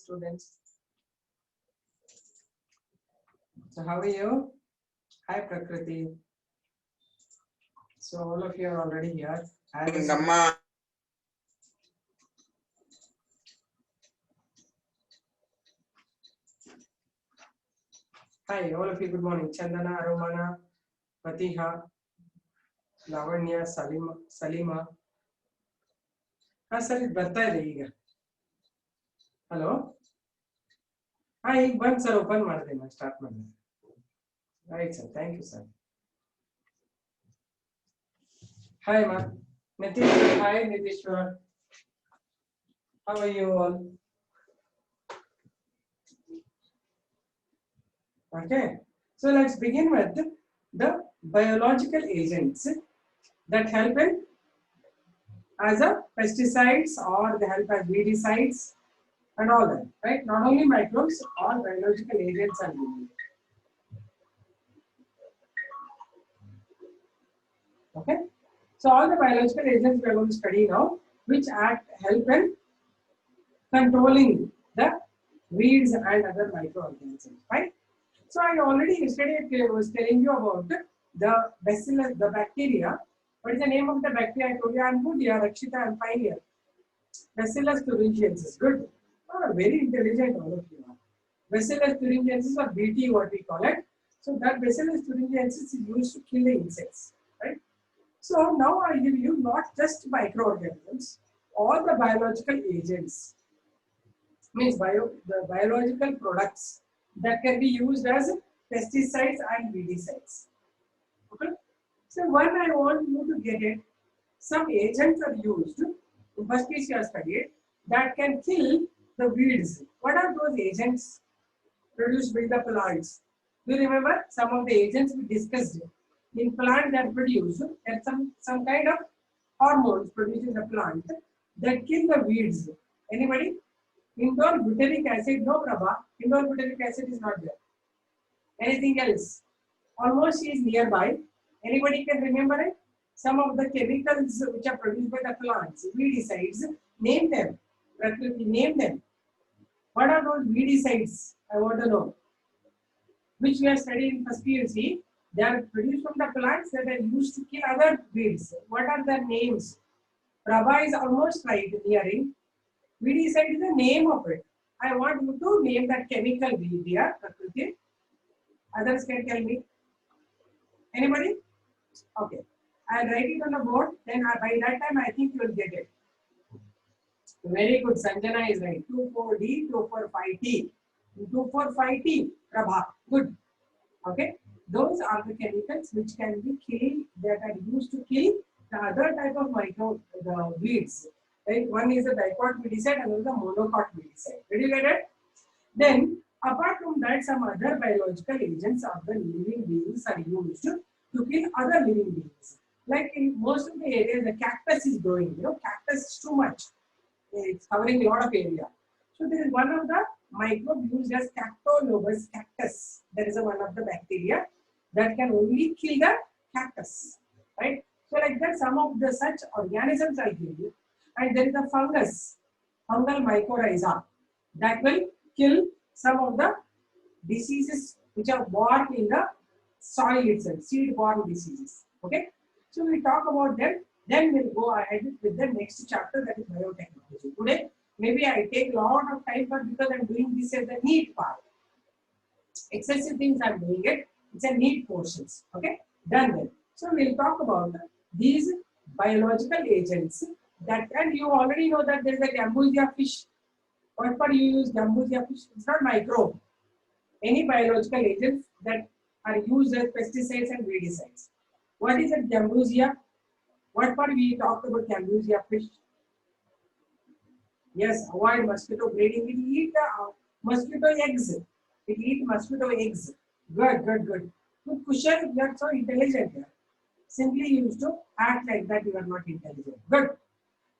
students. So how are you? Hi Prakriti. So all of you are already here. Hi, all of you. Good morning. Chandana, Romana, Fatiha, Lavanya, Salima. Sir ಇದು ಬರ್ತಾ ಇದೆ ಈಗ. Hello, ಈಗ ಬಂದು sir open ಮಾಡಿದೆ, ನಾನು start ಮಾಡಿದೆ. Right sir, thank you sir. Hi ಮಾ Nitish. Hi Nitishwar, how are you all? Okay, so let's begin with the biological agents that help in as a pesticides or they help as weedicides and all that, right? Not only microbes, all biological agents are needed. Okay, so all the biological agents we are going to study now, which help in controlling the weeds and other microorganisms, right? So I already yesterday was telling you about the bacillus, the bacteria. What is the name of the bacteria? I told you I'm good. Yeah, Rakshita, I'm fine here. Bacillus thuringiensis. Good. Oh, very intelligent all of you are. Bacillus thuringiensis or BT, what we call it. So that Bacillus thuringiensis is used to kill the insects, right? So now I give you not just microorganisms, all the biological agents. Means the biological products that can be used as pesticides and weedicides. Okay. So one I want you to get it. Some agents are used. First piece you have studied that can kill the weeds. What are those agents produced by the plants? Do you remember some of the agents we discussed in plant that produce and some kind of hormones produced in the plant that kill the weeds? Anybody? Indole butyric acid, no Prabha. Indole butyric acid is not there. Anything else? Almost she is nearby. Anybody can remember it? Some of the chemicals which are produced by the plants, weedicides, name them. Prakriti, name them. What are those weedicides? I want to know. Which we are studying in first PUC. They are produced from the plants that are used to kill other weeds. What are their names? Prabha is almost right, nearing. Weedicide is the name of it. I want you to name that chemical weed here, Prakriti. Others can tell me. Anybody? Okay. I'll write it on the board. Then by that time, I think you will get it. Very good. Sanjana is right. 24D, 245T. 245T. Prabha. Good. Okay. Those are the chemicals which can be killed, that are used to kill the other type of the weeds. Right? One is the dicot weedicide, another the monocot weedicide. Did you get it? Then, apart from that, some other biological agents of the living beings are used to kill other living beings. Like in most of the areas, the cactus is growing. You know, cactus is too much. It's covering a lot of area. So there is one of the microbe used as Cactolobus cactus. There is one of the bacteria that can only kill the cactus. Right? So like that, some of the such organisms I give you. And there is a fungus, fungal mycorrhiza, that will kill some of the diseases which are born in the soil itself, seed-borne diseases. Okay, so we talk about them. Then we'll go ahead with the next chapter, that is biotechnology. Today, maybe I take a lot of time, but because I'm doing this as the neat part, excessive things I'm doing it. It's a neat portions. Okay, done then. So we'll talk about these biological agents. That, and you already know that there is a Gambusia fish. What for you use Gambusia fish? It's not microbe. Any biological agents that are used as pesticides and weedicides. What is a Gambusia? What for we talked about Gambusia fish? Yes, avoid mosquito breeding. It eat mosquito eggs. It eat mosquito eggs. Good, good, good. Good Kushal, you are so intelligent here. Simply you used to act like that you are not intelligent. Good.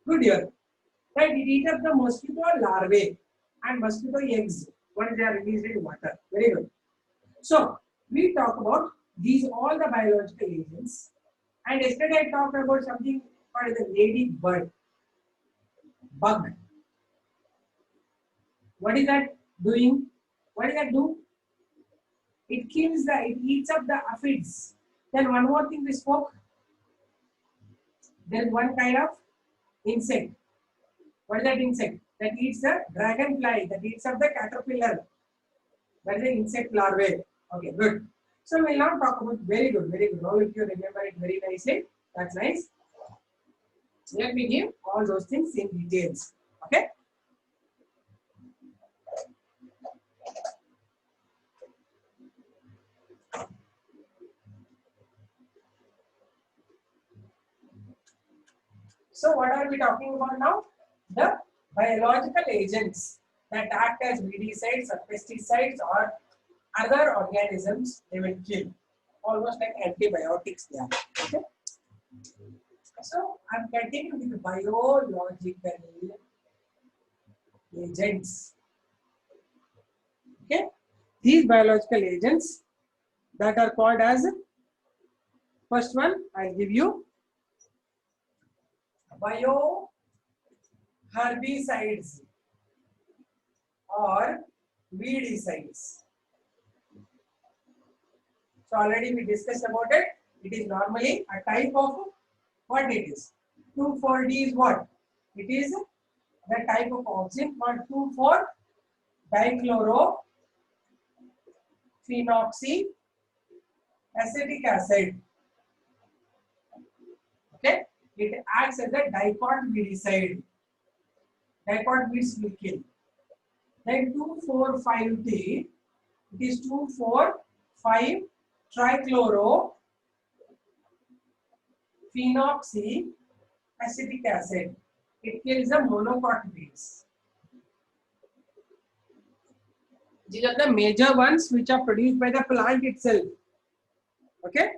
Good here. Right, it eats up the mosquito larvae and mosquito eggs when they are released in water. Very good. So we talk about these all the biological agents. And yesterday I talked about something called the ladybird bug. What is that doing? What does that do? It kills it eats up the aphids. Then one more thing we spoke. There is one kind of insect. What is that insect? That eats the dragonfly, that eats up the caterpillar. That is the insect larvae. Okay, good. So we'll now talk about very good, very good. All of you remember it very nicely. That's nice. Let me give all those things in details. Okay. So what are we talking about now? The biological agents that act as weedicides or pesticides or other organisms they will kill. Almost like antibiotics they are. Okay. So I'm continuing with biological agents. Okay. These biological agents that are called as, first one I'll give you, bioherbicides or weedicides. So already we discussed about it. It is normally a type of, what it is? 2,4-D is what? It is the type of oxygen called 2,4-dichlorophenolic acid. Okay, it acts as a dipont weedicide. Dipont weeds will kill. Then 2,4,5-D, it is 2,4,5-trichlorophenoxyacetic acid. It kills the monocot weeds. These are the major ones which are produced by the plant itself. Okay.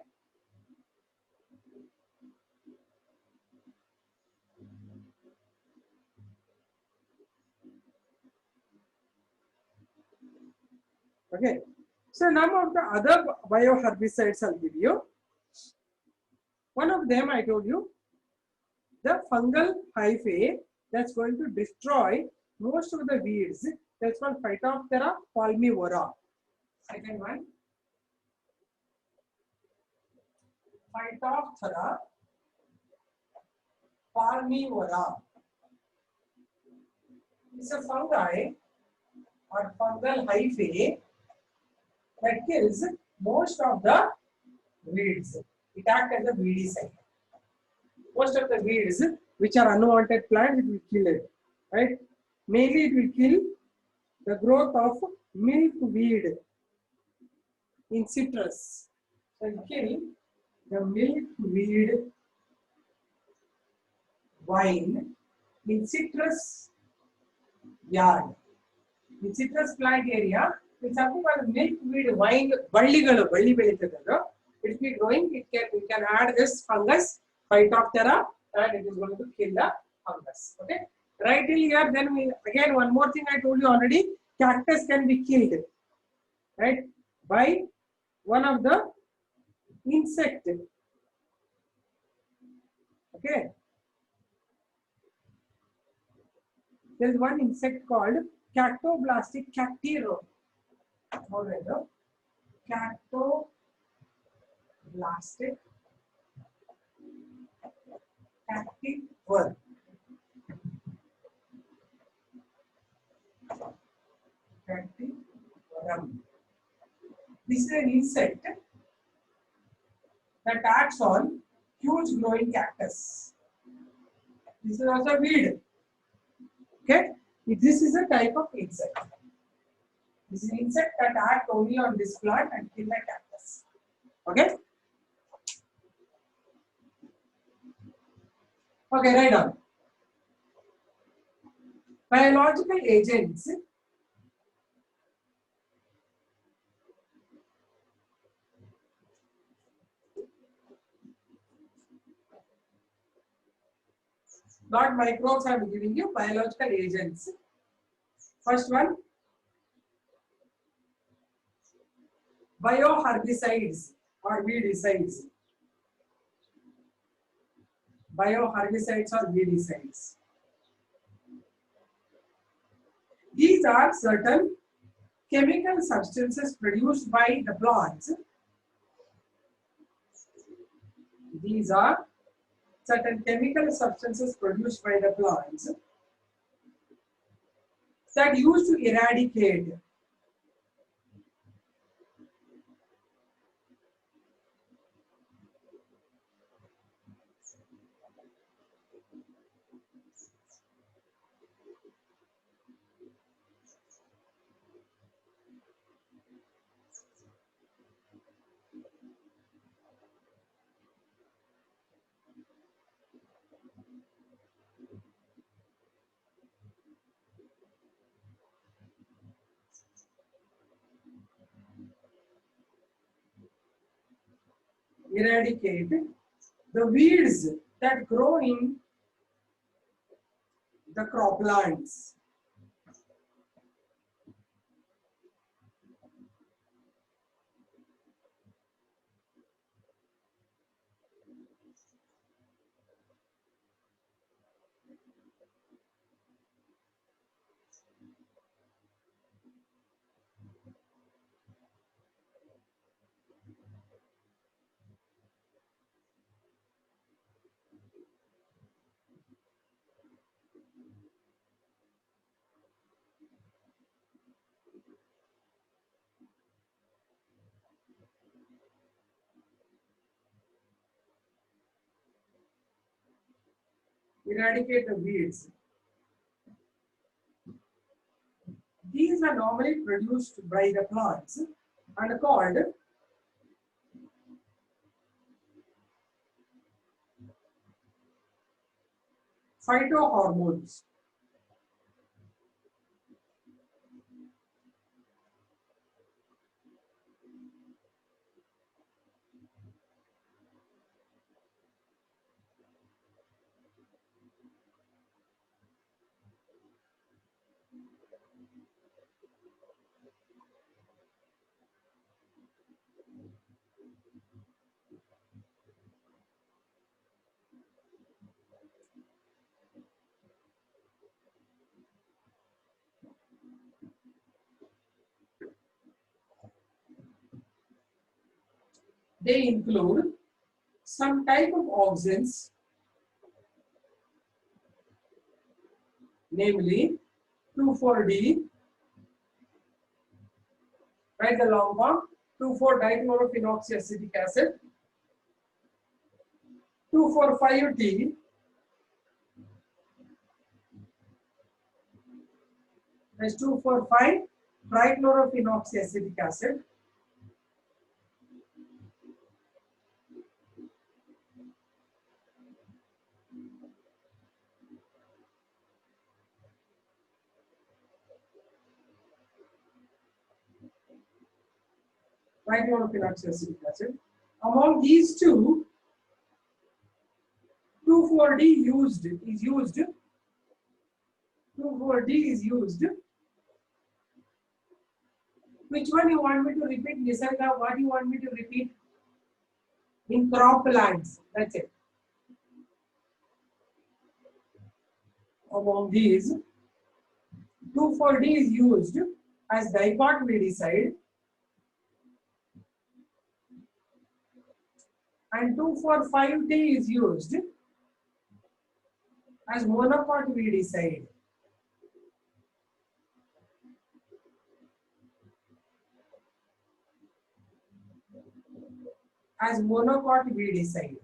Okay. So some of the other bioherbicides I'll give you. One of them I told you, the fungal hyphae that's going to destroy most of the weeds. That's called Phytophthora palmivora. Second one, Phytophthora palmivora. It's a fungi or fungal hyphae that kills most of the weeds. It acts as a weedicide. Most of the weeds which are unwanted plants, it will kill it. Right? Mainly it will kill the growth of milkweed in citrus. So it will kill the milkweed vine in citrus yard. In citrus plant area, it's something called milkweed vine. Balli ಬೆಳೀತದೆ. It will be growing. We can add this fungus Phytophthora and it is going to kill the fungus. Okay. Right till here, then we again one more thing I told you already. Cactus can be killed, right, by one of the insect. Okay. There is one insect called Catoblastic cactiro. Catoblastic cactivar. Cactivarum. This is an insect that acts on huge growing cactus. This is also a weed. Okay, this is a type of insect. This is an insect that acts only on this plant and kill the cactus. Okay. Okay, right on. Biological agents not microbes. I am giving you biological agents. First one, bioherbicides or weedicides. Bioherbicides or weedicides. These are certain chemical substances produced by the plants. These are certain chemical substances produced by the plants that used to eradicate the weeds that grow in the croplands. Eradicate the weeds. These are normally produced by the plants and called phytohormones. They include some type of auxins, namely 2,4-D, write the long form, 2,4-dichlorophenolactic acid, 2,4,5-T, that's 2,4,5-trichlorophenoxyacetic acid, trichlorophenoxyacetic acid. Among these two, 2,4-D is used. 2,4-D is used. Which one you want me to repeat, Nisarga? What do you want me to repeat? In croplands. That's it. Among these, 2,4-D is used as dipot weedicide and 2,4,5-T is used as monocot weedicide. As monocot weedicide.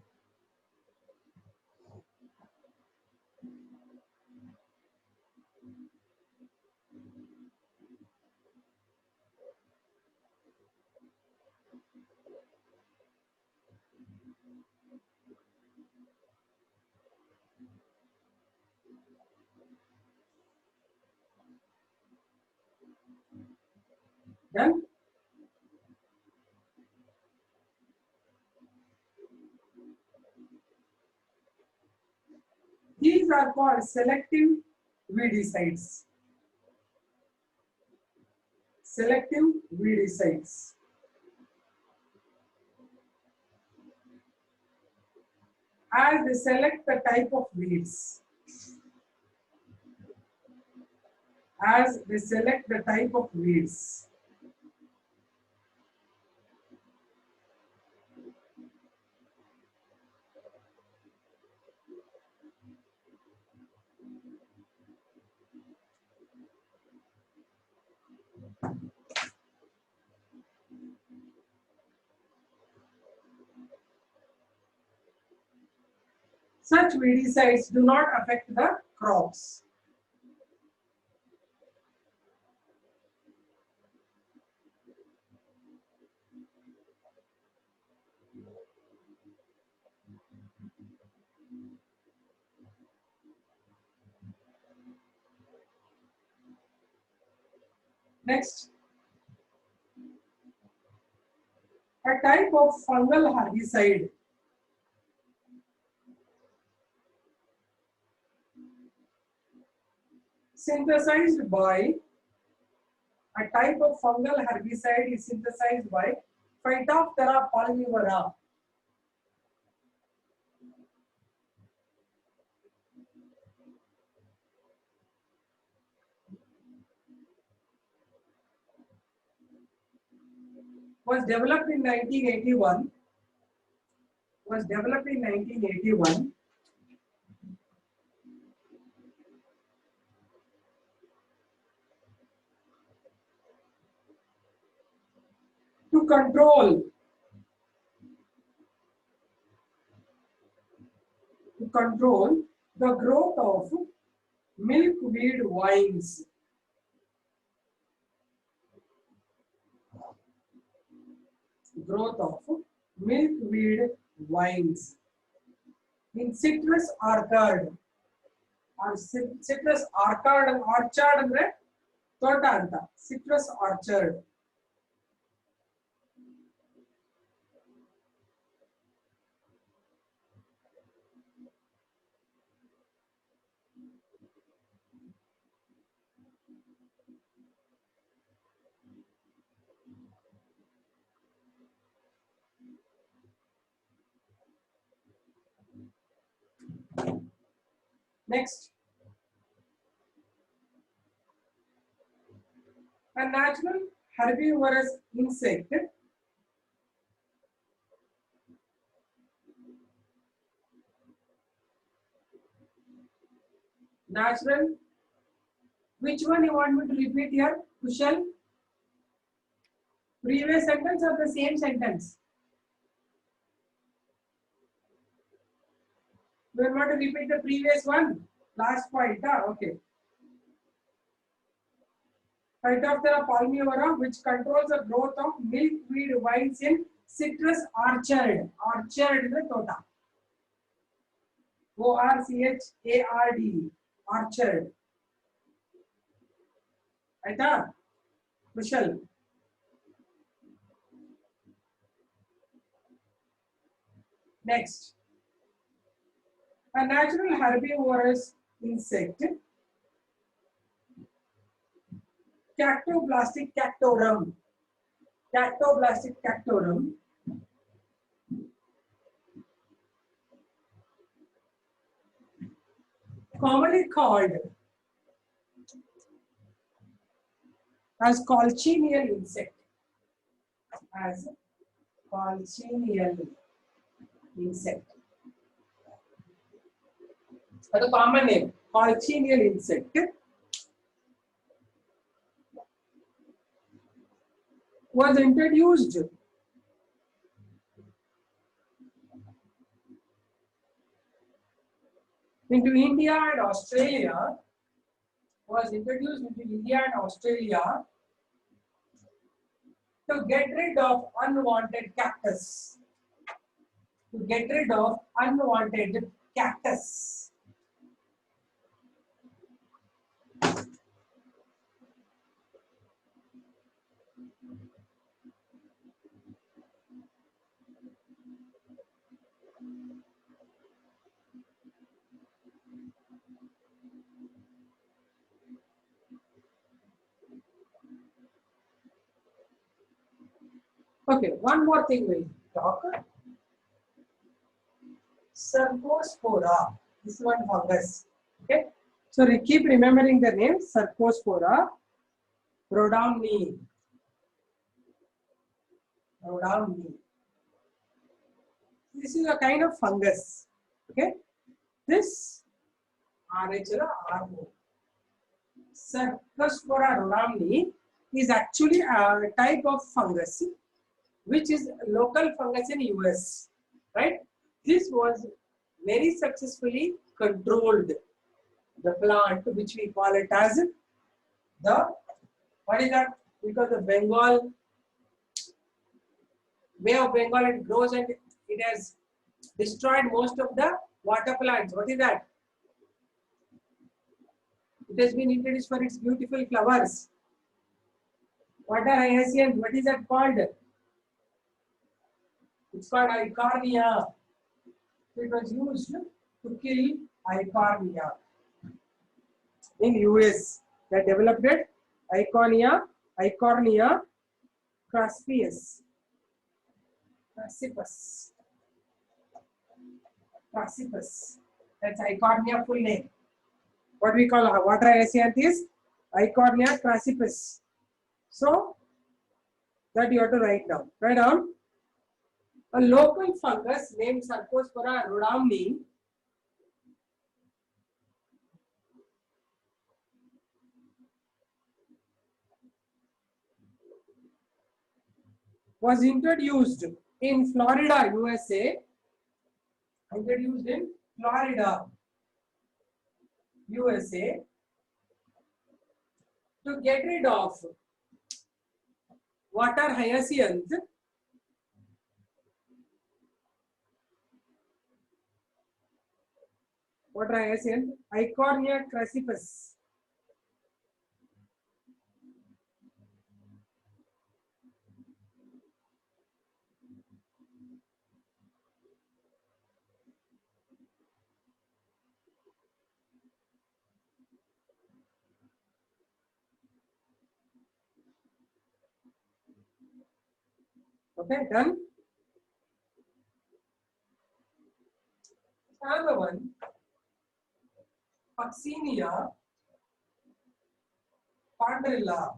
Done? These are called selective weedicides. Selective weedicides. As they select the type of weeds. as they select the type of weeds. Such weedicides do not affect the crops. Next, a type of fungal herbicide synthesized by Phytophthora palmivera. Was developed in 1981. To control the growth of milkweed vines. In citrus orchard or citrus orchard and orchard andre tota anta citrus orchard. Next, a natural herbivorous insect natural. Which one you want me to repeat here, Kushal? Previous sentence or the same sentence? We want to repeat the previous one. Last point. Okay. Phytophthora palmivera, which controls the growth of milkweed vines in citrus orchard. Orchard is the tota. ORCHARD. Orchard. Aita? Kushal. Next. A natural herbivorous insect. Cactoblastic cactorum. Cactoblastic cactorum. Commonly called as cochineal insect. As cochineal insect. That's a common name. Cochineal insect. Was introduced into India and Australia. Was introduced into India and Australia to get rid of unwanted cactus. To get rid of unwanted cactus. Okay, one more thing we'll talk. Cercospora. This one fungus. Okay. So keep remembering the name Cercospora rhodamni. Rhodamni. This is a kind of fungus. Okay. This RHO. Cercospora rhodamni is actually a type of fungus which is local fungus in US. Right. This was very successfully controlled. The plant which we call it as the, what is that? Because the Bengal, Bay of Bengal, it grows and it has destroyed most of the water plants. What is that? It has been introduced for its beautiful flowers. Water hyacinth, what is that called? It's called Eichhornia. It was used to kill Eichhornia. In US, they developed it, Eichhornia crassipus. That's Eichhornia full name. What we call water hyacinth is Eichhornia crassipus. So that you have to write down. Write down. A local fungus named Cercospora rhodamni was introduced in Florida, USA. Introduced in Florida, USA to get rid of water hyacinth Eichhornia crassipus. Okay, done. Another one, Puccinia chondrilla.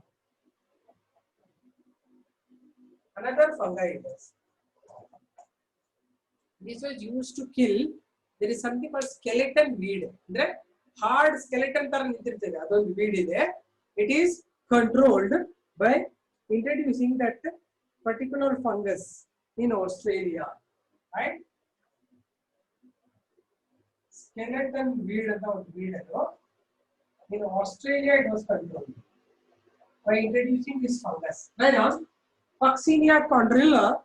Another fungi it is. This was used to kill. There is something called skeleton weed. Hard skeleton weed. It is controlled by introducing that particular fungus in Australia. Right? Skeleton weed in Australia it was controlled by introducing this fungus. Right on. Puccinia chondrilla,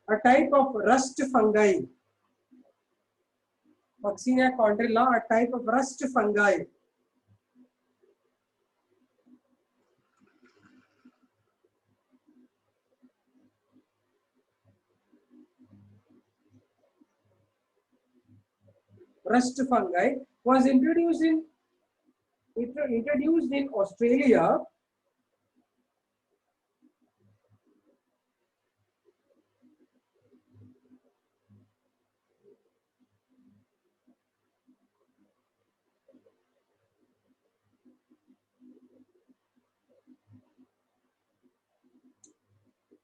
a type of rust fungi. Puccinia chondrilla, a type of rust fungi. Rust fungi was introduced in Australia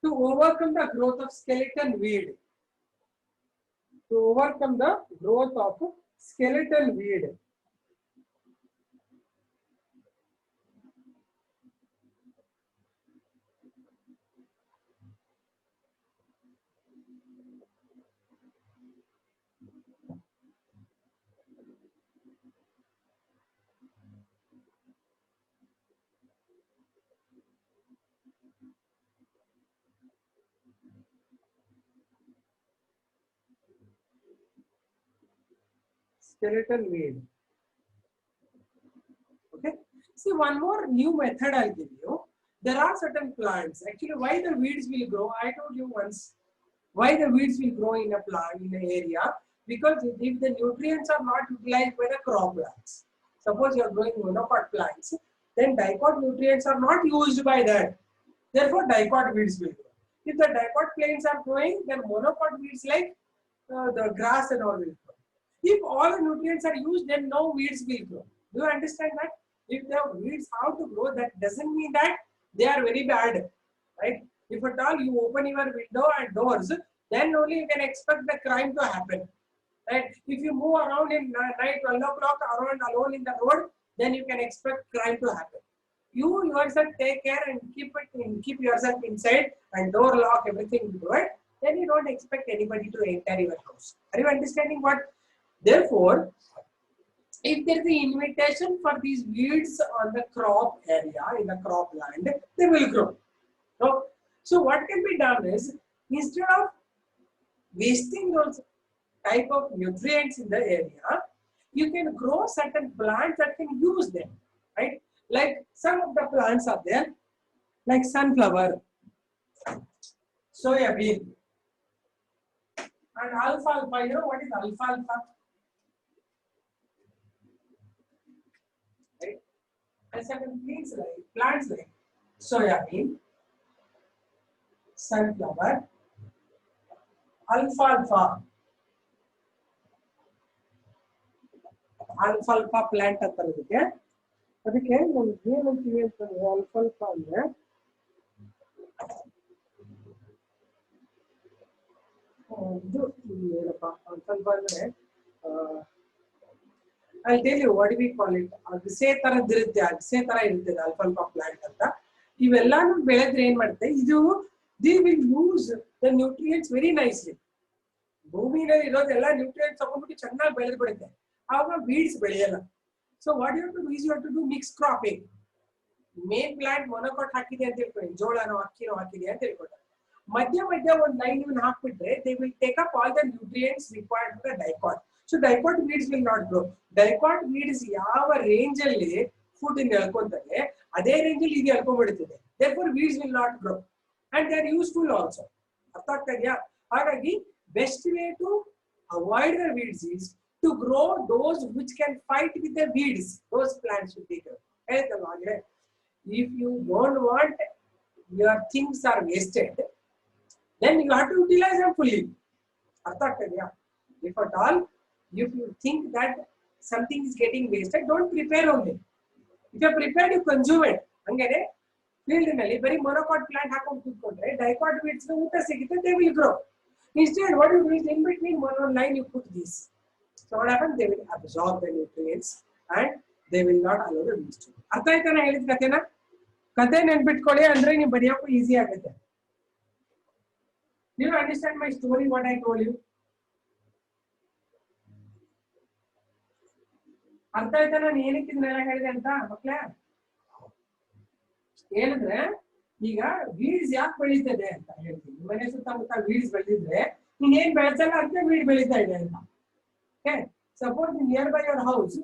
to overcome the growth of skeleton weed. To overcome the growth of skeleton weed. Skeleton weed. Okay. See, one more new method I'll give you. There are certain plants. Actually, why the weeds will grow? I told you once. Why the weeds will grow in a plant in an area? Because if the nutrients are not utilized by the crop plants, suppose you are growing monocot plants, then dicot nutrients are not used by that. Therefore, dicot weeds will grow. If the dicot plants are growing, then monocot weeds like the grass and all will grow. If all the nutrients are used, then no weeds will grow. Do you understand that? If there are weeds how to grow, that doesn't mean that they are very bad, right? If at all you open your window and doors, then only you can expect the crime to happen, right? If you move around in night 12 o'clock around alone in the road, then you can expect crime to happen. You yourself take care and keep yourself inside and door lock everything good. Then you don't expect anybody to enter your house. Are you understanding what? Therefore, if there is an invitation for these weeds on the crop area in the crop land, they will grow. So what can be done is, instead of wasting those type of nutrients in the area, you can grow certain plants that can use them, right? Like some of the plants are there, like sunflower, soya bean, and alfalfa. You know what is alfalfa? Right? And certain plants like soya bean, sunflower, alfalfa. Alfalfa plant ಅಂತಾರೆ ಇದಕ್ಕೆ. ಅದಕ್ಕೆ ನಮ್ಗೆ ಏನಂತೀವಿ ಅಂತಂದ್ರೆ alfalfa ಅಂದ್ರೆ ಇದು ಏನಪ್ಪ alfalfa ಅಂದ್ರೆ I'll tell you what do we call it. ಅಗಸೆ ತರದಿರುತ್ತೆ, ಅಗಸೆ ತರ ಇರುತ್ತೆ alfalfa plant ಅಂತ. ಇವೆಲ್ಲಾನು ಬೆಳೆದ್ರೆ ಏನ್ ಮಾಡುತ್ತೆ, ಇದು they will use the nutrients very nicely. ಭೂಮಿನಲ್ಲಿ ಇರೋದೆಲ್ಲ ನ್ಯೂಟ್ರಿಯೆಂಟ್ಸ್ ತಗೊಂಡ್ಬಿಟ್ಟು ಚೆನ್ನಾಗಿ ಬೆಳೆದು ಬಿಡುತ್ತೆ. ಆವಾಗ ವೀಡ್ಸ್ ಬೆಳೆಯಲ್ಲ. So what you have to do is you have to do mix cropping. Main plant monocot ಹಾಕಿದೆ ಅಂತ ತಿಳ್ಕೊಳ್ಳಿ, ಜೋಳನೋ ಅಕ್ಕಿನೋ ಹಾಕಿದೆ ಅಂತ ತಿಳ್ಕೊಂಡ್ರೆ ಮಧ್ಯ ಮಧ್ಯ ಒಂದು ಲೈನ್ ಇವನ್ ಹಾಕ್ಬಿಟ್ರೆ they will take of all the nutrients required for the dicot. So dicot weeds will not grow. Dicot weeds ಯಾವ ರೇಂಜ್ ಅಲ್ಲಿ ಫುಡ್ ಎಳ್ಕೊಂತಾರೆ ಅದೇ ರೇಂಜ್ ಅಲ್ಲಿ ಇದು ಎಳ್ಕೊಂಡ್ಬಿಡ್ತಿದೆ. therefore weeds will not grow and they are useful also. ಅರ್ಥ ಆಗ್ತಾ ಇದೆಯಾ? ಹಾಗಾಗಿ best way to avoid the weeds is to grow those which can fight with the weeds. Those plants should be grown. If you don't want your things are wasted, then you have to utilize them fully. If at all, if you think that something is getting wasted, don't prepare only. If you are prepared, you consume it. Hangane field nalli bari monocot plant hakondu kutkonಡ್ರೆ dicot weeds ಗೆ ಊಟ ಸಿಗುತ್ತೆ, they will grow. Instead, what you do is in between one line you put this. So what happens? They will absorb the nutrients and they will not allow the weeds to. ಅರ್ಥ ಆಯ್ತಾ ನಾ ಹೇಳಿದ ಕಥೆನ? ಕಥೆ ನೆನ್ಪಿಟ್ಕೊಳ್ಳಿ ಅಂದ್ರೆ ನೀವು ಬರೆಯೋಕ್ಕೂ easy ಆಗುತ್ತೆ. Do you understand my story, what I told you? ಅರ್ಥ ಆಯ್ತಾ ನಾನು ಏನಕ್ಕೆ ಇದನ್ನೆಲ್ಲ ಹೇಳಿದೆ ಅಂತ ಮಕ್ಕಳೇ? ಏನಂದ್ರೆ ಈಗ ವೀಡ್ಸ್ ಯಾಕೆ ಬೆಳೀತದೆ ಅಂತ ಹೇಳ್ತೀನಿ. ಮನೆ ಸುತ್ತಮುತ್ತ ವೀಡ್ಸ್ ಬೆಳೆದಿದ್ರೆ ನೀನ್ ಏನ್ ಬೆಳೆಸಲ್ಲ ಅಂತ ವೀಡ್ ಬೆಳೀತಾ ಇದೆ ಅಂತ. Okay, suppose nearby your house,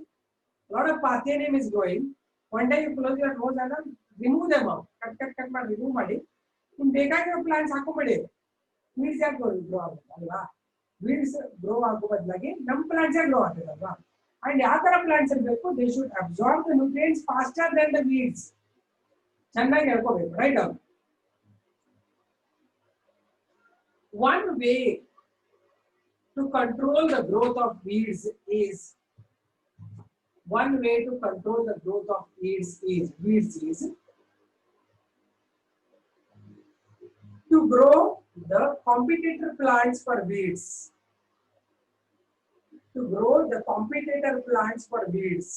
lot of Parthenium is growing. One day you close your nose and remove them out. Cut ಮಾಡಿ remove ಮಾಡಿ ನಿಮ್ ಬೇಕಾಗಿರೋ plants ಹಾಕೊಂಡ್ಬಿಡಿ. Weeds ಯಾಕೆ grow ಆಗುತ್ತೆ ಅಲ್ವಾ? Weeds grow ಆಗೋ ಬದಲಾಗಿ ನಮ್ಮ plants ಗ್ರೋ ಆಗ್ತದಲ್ವಾ? And ಯಾವ ತರ plants ಇರಬೇಕು? They should absorb the nutrients faster than the weeds. ಚೆನ್ನಾಗಿ ಹೇಳ್ಕೋಬೇಕು, right? One way to control the growth of weeds is to grow the competitor plants for weeds.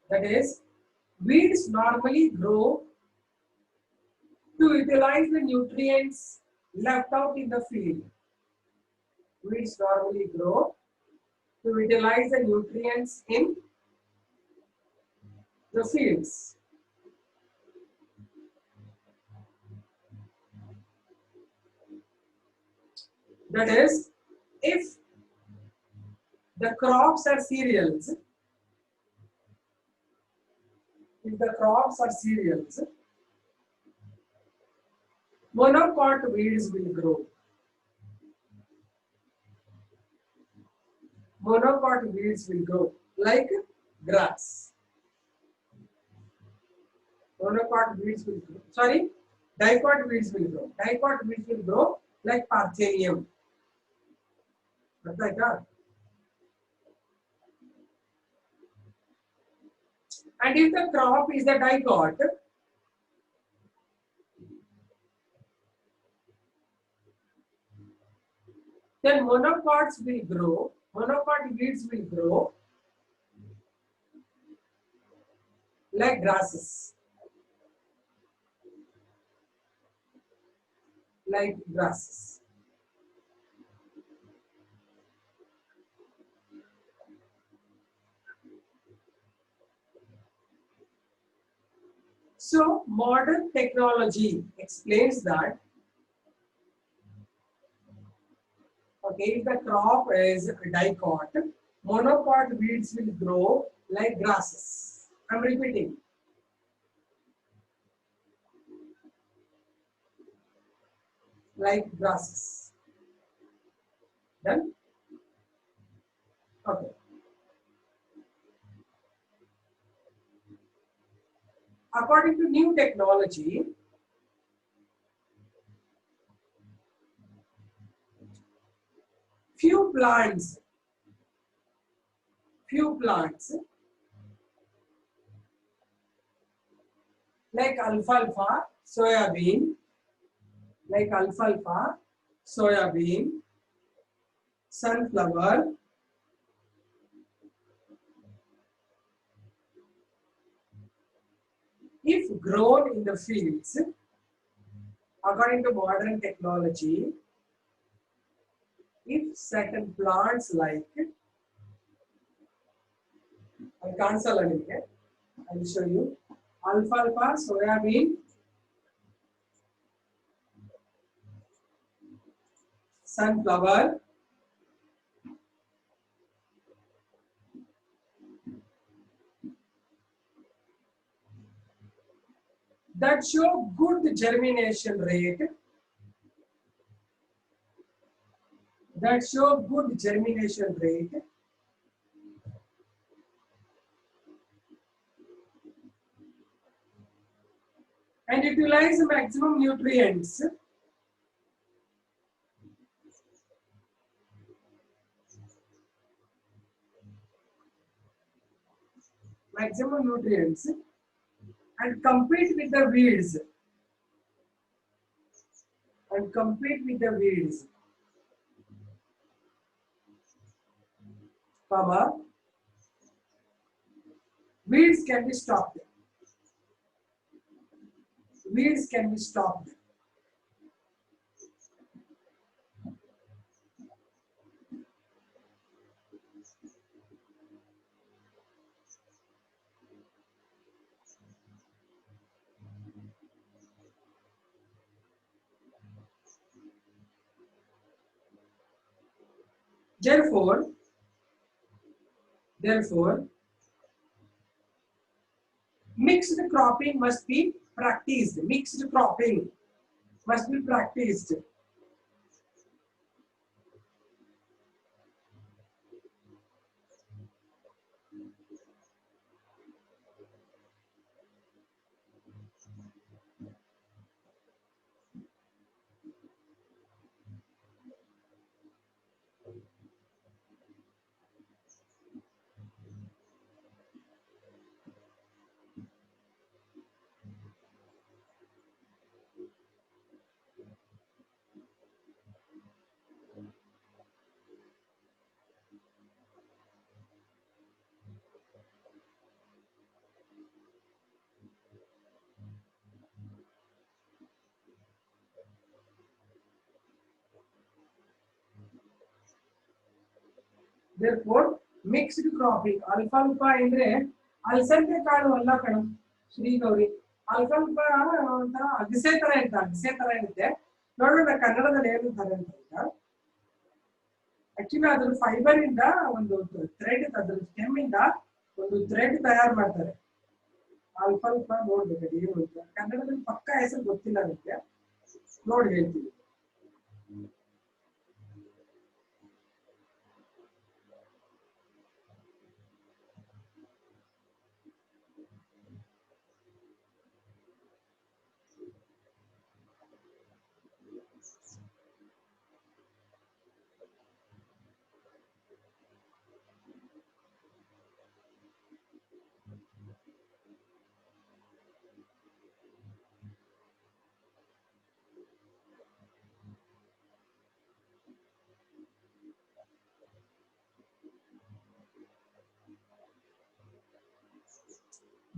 That is, weeds normally grow to utilize the nutrients left out in the field. Weeds normally grow to utilize the nutrients in the fields. That is, if the crops are cereals, monocot weeds will grow. like grass. Monocot weeds will grow. Sorry, dicot weeds will grow. Dicot weeds will grow like Parthenium. Like that. And if the crop is the dicot, then monocots will grow. Monocot weeds will grow like grasses. Like grasses. So modern technology explains that, okay, if the crop is dicot, monocot weeds will grow like grasses. I'm repeating. Like grasses. Done? Okay. According to new technology, few plants like alfalfa, soybean, sunflower, if grown in the fields, according to modern technology, if certain plants like, I cancel again, I will show you, alfalfa, soybean, sunflower, that show good germination rate, and utilize maximum nutrients, and compete with the weeds, comma, weeds can be stopped. Therefore, mixed cropping must be practiced. Therefore, mixed cropping. Alfalfa ಅಂದ್ರೆ ಅಲಸಂದೆ ಕಾಳು ಅಲ್ಲ ಕಣೋ ಶ್ರೀ ಗೌರಿ. ಅಲ್ಫಾಲ್ಫಾ ಒಂಥರ ಅಗಸೆ ತರ ಇರುತ್ತೆ. ನೋಡೋಣ ಕನ್ನಡದಲ್ಲಿ ಏನಂತಾರೆ ಅಂತ. ಆಕ್ಚುಲಿ ಅದ್ರ ಫೈಬರ್ ಇಂದ ಒಂದು ಥ್ರೆಡ್, ಅದ್ರ ಸ್ಟೆಮ್ ಇಂದ ಒಂದು ಥ್ರೆಡ್ ತಯಾರು ಮಾಡ್ತಾರೆ. ಅಲ್ಫಾಲ್ಫಾ ನೋಡ್ಬೇಕು ಏನು ಅಂತ. ಕನ್ನಡದಲ್ಲಿ ಪಕ್ಕ ಹೆಸರು ಗೊತ್ತಿಲ್ಲ ನನಗೆ, ನೋಡಿ ಹೇಳ್ತೀವಿ.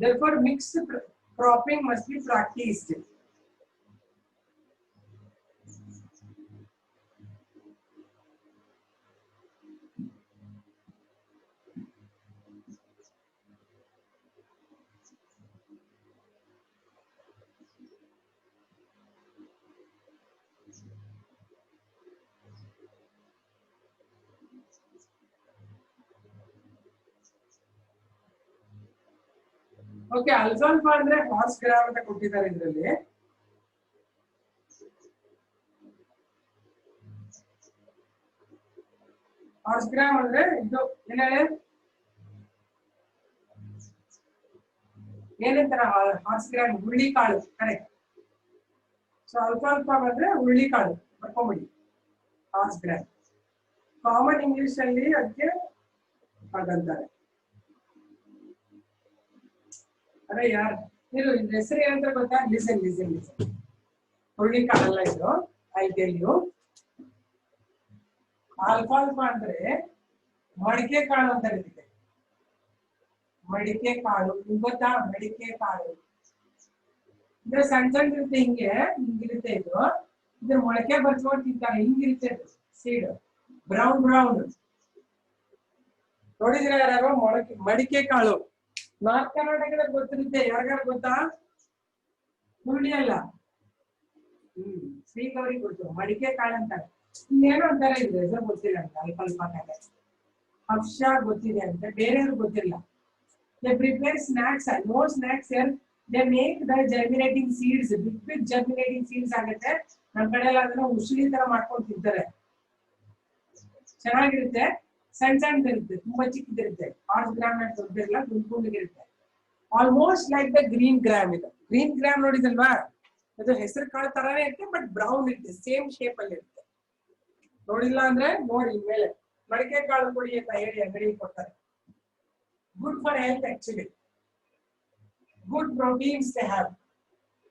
Therefore, mixed cropping must be practiced. Okay, alfalfa andre horse gram anta ಕೊಟ್ಟಿದ್ದಾರೆ ಇದರಲ್ಲಿ. horse gram ಅಂದ್ರೆ ಇದು ಏನು ಹೇಳಿ ಏನಂತಾರ horse gram ಹುರುಳಿ ಕಾಳು ಕರೆಕ್ಟ್. ಸೊ alfalfa ಅಂದ್ರೆ ಹುರುಳಿ ಕಾಳು ಬರ್ಕೊಂಬಿಡಿ horse gram. ಕಾಮನ್ ಇಂಗ್ಲಿಷ್ ಅಲ್ಲಿ ಅದಕ್ಕೆ ಹಾಗಂತಾರೆ. अरे यार ಇದು ಹೆಸರು ಏನಂತ ಗೊತ್ತಾ? Listen listen listen. ಹುರುಳಿ ಕಾಳಲ್ಲ ಇದು. I tell you. ಆಲ್ಫಾಲ್ಫಾ ಅಂದ್ರೆ ಮಡಿಕೆ ಕಾಳು ಅಂತ ಇರುತ್ತೆ. ಮಡಿಕೆ ಕಾಳು ಗೊತ್ತಾ? ಮಡಿಕೆ ಕಾಳು ಅಂದ್ರೆ ಸಣ್ಣ ಸಣ್ಣ ಇರುತ್ತೆ, ಹಿಂಗಿರುತ್ತೆ ಇದು. ಇದ್ರ ಮೊಳಕೆ ಬರ್ಸ್ಕೊಂಡು ತಿಂತಾರೆ, ಹಿಂಗಿರುತ್ತೆ ಸೀಡ್ ಬ್ರೌನ್ ಬ್ರೌನ್. ನೋಡಿದ್ರೆ ಯಾರು ಮಡಿಕೆ ಕಾಳು ನಾರ್ತ್ ಕರ್ನಾಟಕದಲ್ಲಿ ಗೊತ್ತಿರುತ್ತೆ. ಯಾರಿಗಾರು ಗೊತ್ತಾ? ಹುರುಳಿ ಅಲ್ಲ, ಶ್ರೀಗೌರಿಗೆ ಗೊತ್ತು. ಮಡಿಕೆ ಕಾಳು ಅಂತಾರೆ. ಏನೋ ಅಂತಾರೆ, ಇದು ಹೆಸರು ಗೊತ್ತಿಲ್ಲ ಅಂತ. ಅಲ್ಪಲ್ಪಾಕಾಗೆ ಹರ್ಷ ಗೊತ್ತಿದೆ ಅಂತ, ಬೇರೆಯವ್ರು ಗೊತ್ತಿಲ್ಲ. They prepare snacks. No snacks here. They make the germinating seeds. Big germinating seeds ಆಗುತ್ತೆ. ನಮ್ಮ ಕಡೆ ಎಲ್ಲ ಅದನ್ನ ಉಸುಳಿ ತರ ಮಾಡ್ಕೊಂಡು ತಿಂತಾರೆ. ಚೆನ್ನಾಗಿರುತ್ತೆ. ಸಣ್ಣ ಸಣ್ಣದಿರುತ್ತೆ, ತುಂಬಾ ಚಿಕ್ಕದಿರುತ್ತೆ. ಹಾರ್ಸ್ ಗ್ರಾಮ್ ಅಂತ ದೊಡ್ಡದಿಲ್ಲ, ಗುಂಡ್ಗುಂಡಿಗಿರುತ್ತೆ. Almost like the green gram. ಇದು ಗ್ರೀನ್ ಗ್ರಾಮ್ ನೋಡಿದಲ್ವಾ? ಅದು ಹೆಸರು ಕಾಳು ತರಾನೇ ಇರುತ್ತೆ, ಬಟ್ ಬ್ರೌನ್ ಇರುತ್ತೆ, ಸೇಮ್ ಶೇಪ್ ಅಲ್ಲಿ ಇರುತ್ತೆ. ನೋಡಿಲ್ಲ ಅಂದ್ರೆ ನೋಡಿ ಮೇಲೆ ಮಡಿಕೆ ಕಾಳು ಕೊಡಿ ಅಂತ ಹೇಳಿ ಅಂಗಡಿ ಕೊಡ್ತಾರೆ. Good for health actually. Good proteins they have.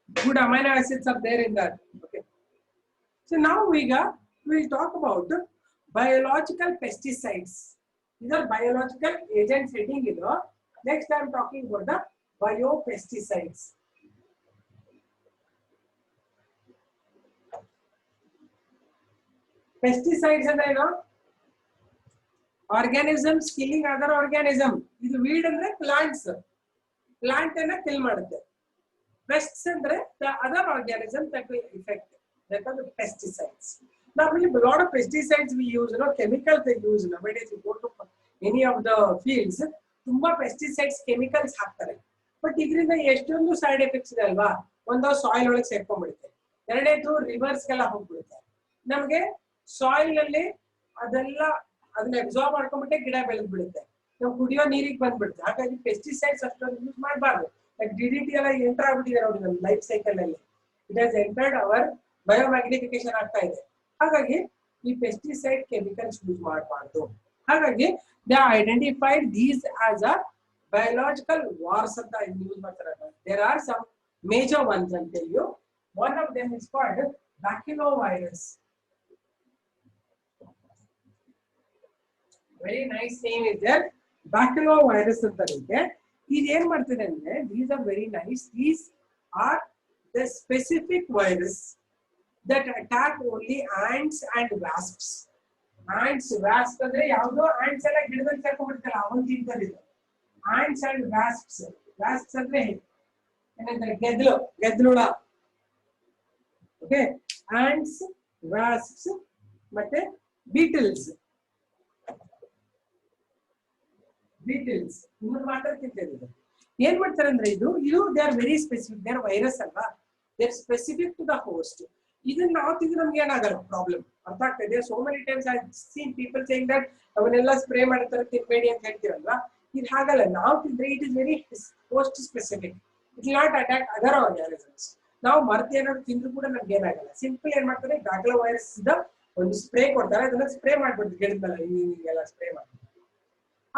Good amino acids are there in that. Okay. So now we will talk about biological pesticides. These are biological agents heading it. Next I am talking about the biopesticides. Pesticides are there. Organisms killing other organism. This weed andre plants. Plant anna kill madutte. Pests andre the other organism that will affect. That are the pesticides. Now we have a lot of pesticides we use, chemicals they use. Nowadays you go to any of the fields, tumba pesticides chemicals ಹಾಕ್ತಾರೆ. But ಇದರಿಂದ ಎಷ್ಟೊಂದು side effects ಇದೆ ಅಲ್ವಾ? ಒಂದು soil ಒಳಗೆ ಸೇರ್ಕೊಂಡ್ಬಿಡುತ್ತೆ. ಎರಡನೇದು reverse ಗೆಲ್ಲ ಹೋಗ್ಬಿಡುತ್ತೆ. ನಮಗೆ ಸಾಯಿಲ್ ಅಲ್ಲಿ ಅದನ್ನ ಅಬ್ಸಾರ್ಬ್ ಮಾಡ್ಕೊಂಡ್ಬಿಟ್ಟೆ ಗಿಡ ಬೆಳೆದ್ ಬಿಡುತ್ತೆ. ನಾವು ಕುಡಿಯೋ ನೀರಿಗೆ ಬಂದ್ಬಿಡುತ್ತೆ. ಹಾಗಾಗಿ ಪೆಸ್ಟಿಸೈಡ್ಸ್ ಅಷ್ಟೊಂದು ಯೂಸ್ ಮಾಡಬಾರ್ದು. ಲೈಕ್ DDT ಎಲ್ಲ ಎಂಟರ್ ಆಗ್ಬಿಟ್ಟಿದೆ ನೋಡಿ ನಮ್ಮ ಲೈಫ್ ಸೈಕಲ್ ಅಲ್ಲಿ. ಇಟ್ ಹ್ಯಾಸ್ ಎಂಟರ್ಡ್ ಅವರ್ ಬಯೋಮ್ಯಾಗ್ನಿಫಿಕೇಶನ್ ಆಗ್ತಾ ಇದೆ. ಹಾಗಾಗಿ ಈ ಪೆಸ್ಟಿಸೈಡ್ ಕೆಮಿಕಲ್ಸ್ ಯೂಸ್ ಮಾಡಬಾರ್ದು. ಹಾಗಾಗಿ they identified these as a biological wars ಅಂತ ಯೂಸ್ ಮಾಡ್ತಾರೆ. There are some major ones I'll tell you. One of them is called baculovirus. Very nice name is there. Baculovirus ಅಂತ ಇದೆ. ಇದು ಏನ್ ಮಾಡ್ತಿದೆ ಅಂದ್ರೆ, these are very nice. These are the specific virus that attack only ants and wasps. Ants, wasps ಅಂದ್ರೆ ಯಾವ್ದೋ ants ಎಲ್ಲ ಗಿಡದಲ್ಲಿ ಸೇರ್ಕೊಂಡ್ಬಿಡ್ತಲ್ಲ, ಅವನ್ ತಿಂತಾರೆ. Ants and wasps. Wasps ಅಂದ್ರೆ ಏನಂತಾರೆ? ಗೆದ್ಲುಳ. ಓಕೆ, ants, wasps ಮತ್ತೆ beetles. ಇನ್ನು ಮಾತ್ರ ತಿಂತಿದೆ. ಏನ್ ಮಾಡ್ತಾರೆ ಅಂದ್ರೆ ಇದು they are very specific. They are virus ಅಲ್ವಾ? They are specific to the host. ಇದನ್ನ ನಾವು ತಿಂದ್ರೆ ನಮ್ಗೆ ಏನಾಗಲ್ಲ, ಪ್ರಾಬ್ಲಮ್. ಅರ್ಥ ಆಗ್ತದೆ? So many times I seen people saying that ಅವನ್ನೆಲ್ಲ ಸ್ಪ್ರೇ ಮಾಡ್ತಾರೆ, ತಿನ್ಬೇಡಿ ಅಂತ ಹೇಳ್ತೀರಲ್ವಾ? ಇದು ಹಾಗಲ್ಲ. ನಾವು ತಿಂದ್ರೆ it is very host specific. It will not attack other organisms. ನಾವು ಮರ್ತಿ ಏನಾದ್ರು ತಿಂದ್ರು ಕೂಡ ನಮ್ಗೆ ಏನಾಗಲ್ಲ. ಸಿಂಪಲ್ ಏನ್ ಮಾಡ್ತಾರೆ, ಬ್ಯಾಕ್ಟೀರಿಯಾ ಒಂದು ಸ್ಪ್ರೇ ಕೊಡ್ತಾರೆ, ಅದನ್ನ ಸ್ಪ್ರೇ ಮಾಡ್ಬಿಡ್ತೀವಿ ಗಿಡದ ಮೇಲೆ, ಹಿಂಗೆಲ್ಲ ಸ್ಪ್ರೇ ಮಾಡ್ತಾರೆ.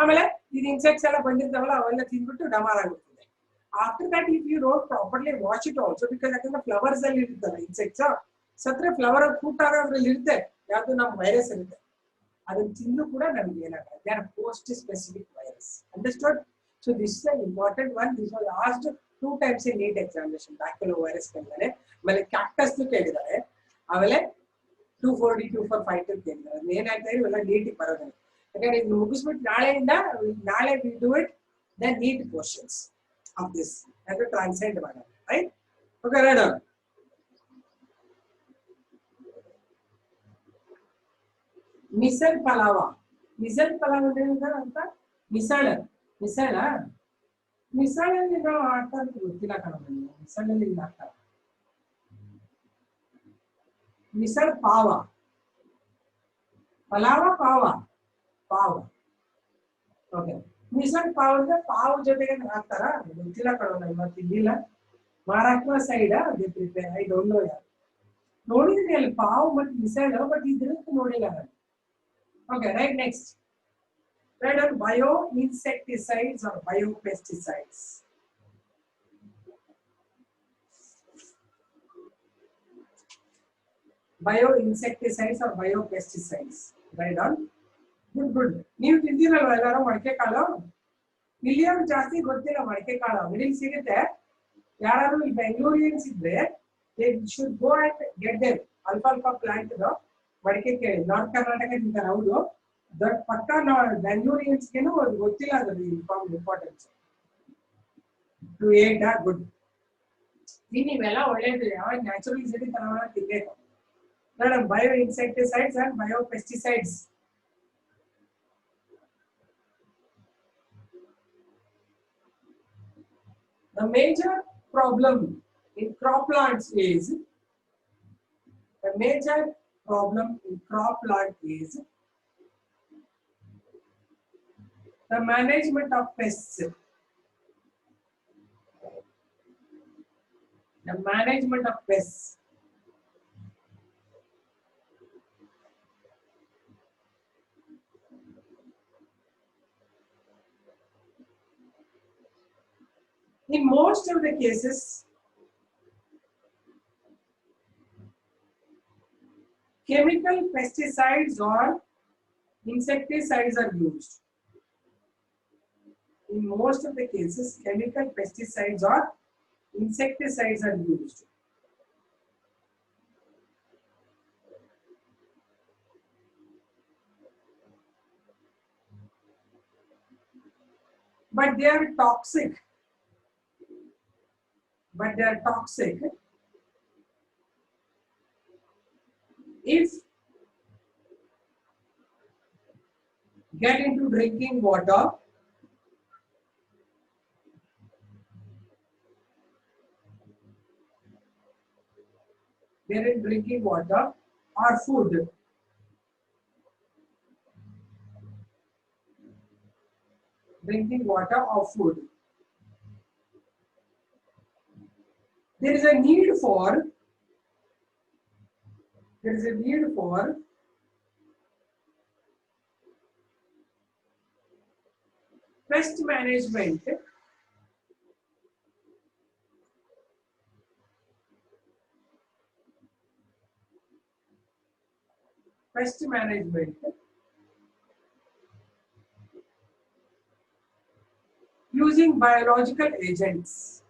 ಆಮೇಲೆ ಇದು ಇನ್ಸೆಕ್ಟ್ಸ್ ಎಲ್ಲ ಬಂದಿರ್ತಾವಲ್ಲ, ಅವೆಲ್ಲ ತಿಂದ್ಬಿಟ್ಟು ಡಮಾರ್ ಆಗಿರ್ತದೆ. After that if you don't properly wash it also, because ಯಾಕಂದ್ರೆ ಫ್ಲವರ್ಸ್ ಅಲ್ಲಿ ಇರುತ್ತಲ್ಲ ಇನ್ಸೆಕ್ಟ್ಸ್, ಸತ್ರೆ ಫ್ಲವರ್ ಫ್ರೂಟ್ ಆಗೋದ್ರಲ್ಲಿ ಇರುತ್ತೆ, ಯಾವ್ದು ನಮ್ಮ ವೈರಸ್ ಇರುತ್ತೆ. ಅದನ್ನ ತಿಂದು ಕೂಡ ನಮ್ಗೆ ಏನಾಗಲ್ಲ. They are host specific virus. Understood? So this is an important one. This was asked 2 times in NEET examination. Baculovirus केंद्रे मैंने cactus तो क्या किया है? अवेले 240 245 केंद्रे. मैं ना तेरी वाला NEET पढ़ा था. अगर इस मुकुस में नाले we do it. Then NEET questions of this. I have to translate it, right? Okay, right on. मिसल पलावा ಅಂದ್ರೆ ಅಂತ ಮಿಸಳ ಮಿಸಳಲ್ಲಿ ನಾವು ಆಡ್ತಾ ಗೊತ್ತಿಲ್ಲ ಕಣ ನನಗೆ ಮಿಸಳಲ್ಲಿ ಇಲ್ಲ ಆಗ್ತಾರೆ ಮಿಸಲ್ ಪಾವ ಪಲಾವ ಪಾವ ಪಾವ ಓಕೆ ಮಿಸಲ್ ಪಾವ ಅಂದ್ರೆ ಪಾವ ಜೊತೆಗೆ ಹಾಕ್ತಾರ ಗೊತ್ತಿಲ್ಲ ಕಣ ನನಗೆ ಮತ್ತೆ ಇಲ್ಲಿಲ್ಲ ಮಹಾರಾಷ್ಟ್ರ ಸೈಡ್ ಅದೇ ಪ್ರಿಪೇರ್ ಐ ಡೋಂಟ್ ನೋ ಯಾರು ನೋಡಿದ್ದೀನಿ ಅಲ್ಲಿ ಪಾವ ಮತ್ತೆ ಮಿಸಲ್ ಬಟ್ ಇದ್ರಂತೂ ನೋಡಿಲ್ಲ ನಾನು okay right next right on bioinsecticides or biopesticides bioinsecticides or biopesticides right on good ನೀವು ತಿಂದಿರಲ್ವಾ ಎಲ್ಲರೂ ಮಡಕೆ ಕಾಳು ಇಲ್ಲಿಯೂ ಜಾಸ್ತಿ ಗೊತ್ತಿಲ್ಲ ಮಡಕೆ ಕಾಳು ಮಿಡಿಲ್ ಸಿಗುತ್ತೆ ಯಾರು ಇಲ್ಲಿ ಬೆಂಗಳೂರಿಯನ್ಸ್ ಇದ್ರೆ they should go and get them alfalfa plant ಮಡಿಕೆ ಕೇಳಿ ನಾರ್ತ್ ಕರ್ನಾಟಕ ತಿಂತಾರೆ ಹೌದು ದಟ್ ಪಕ್ಕ ಬೆಂಗಳೂರಿಯನ್ಸ್ಗೆನೂ ಅದು ಗೊತ್ತಿಲ್ಲ ಅದ್ರ ಇಂಪಾರ್ಟೆನ್ಸ್ ಟು ಏಟ್ ಗುಡ್ ನೀವೆಲ್ಲ ಒಳ್ಳೇದು ಯಾವ ನ್ಯಾಚುರಲ್ ಸಿಟಿ ತನಕ ತಿನ್ಬೇಕು madam bio insecticides and bio pesticides the major problem in croplands is the major problem in cropland is the management of pests. The management of pests. In most of the cases, chemical pesticides or insecticides are used. In most of the cases, chemical pesticides or insecticides are used. But they are toxic. If get into drinking water, they're in drinking water or food. Drinking water or food. There is a need for pest management. Pest management using biological agents.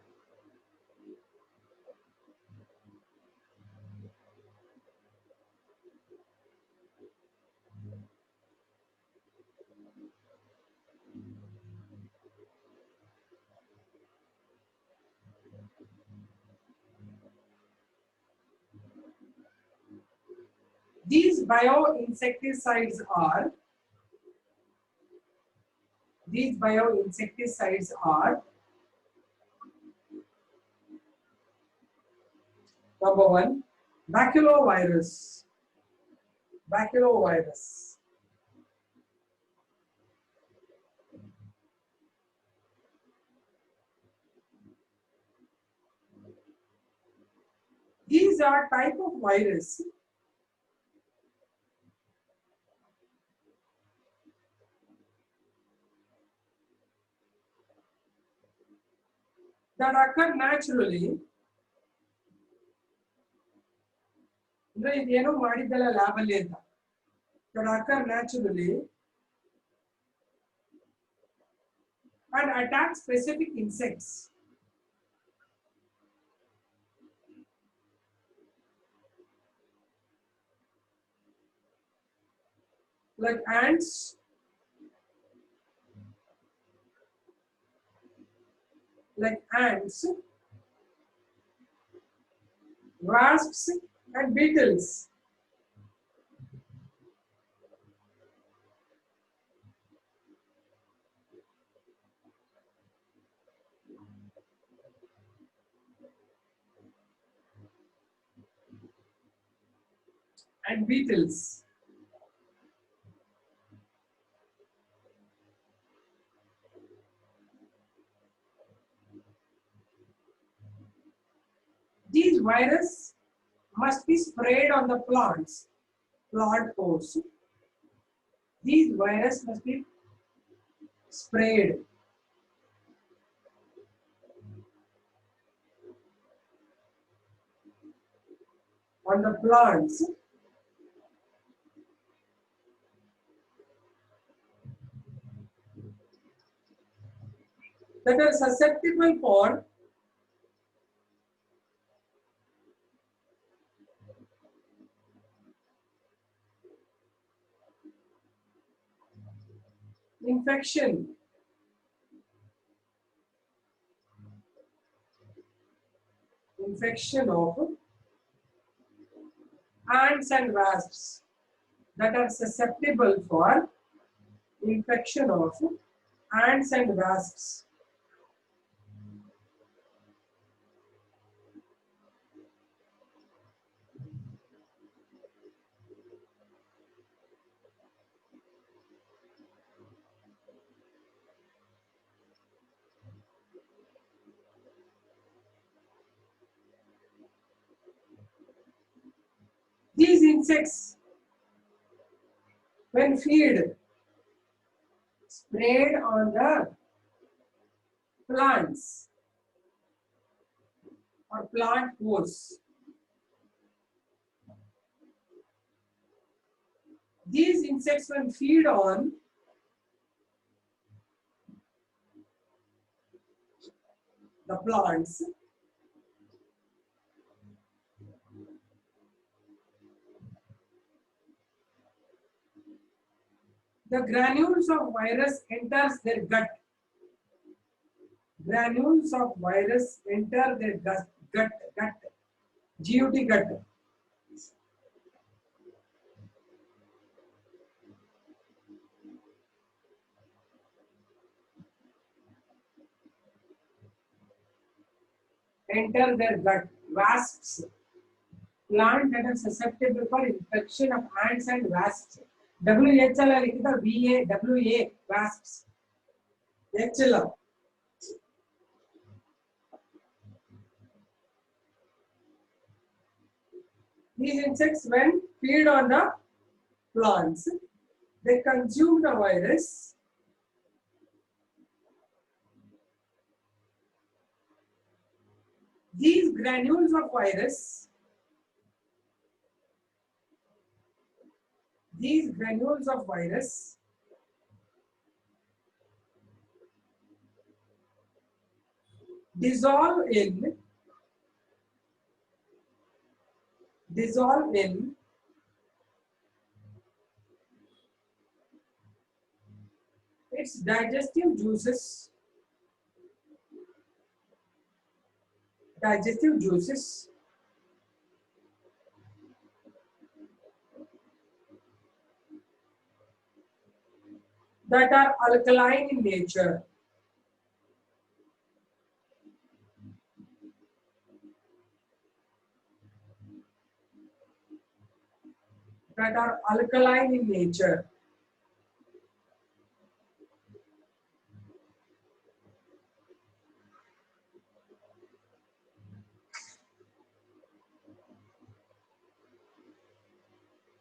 These bioinsecticides are number 1 baculovirus. These are type of virus that occur naturally. ಅಂದ್ರೆ ಇದೇನೋ ಮಾಡಿದ್ದಲ್ಲ lab ಅಲ್ಲಿ ಅಂತ that occur naturally and attack specific insects like ants, wasps, and beetles. And beetles. These viruses must be sprayed on the plants, plant pores. These viruses must be sprayed on the plants that are susceptible for infection, infection of ants and wasps that are susceptible for infection of ants and wasps. These insects, when feed, sprayed on the plants or plant pores. These insects, when feed on the plants, the granules of virus enters their gut. Granules of virus enter their gut, gut, gut. Enter their gut. Wasps, plant that are susceptible for infection of ants and wasps. WHL लिखिता VA, WA, wasps. HL. These insects, when feed on the plants, they consume the virus. These granules of virus, these granules of virus dissolve in its digestive juices that are alkaline in nature. That are alkaline in nature.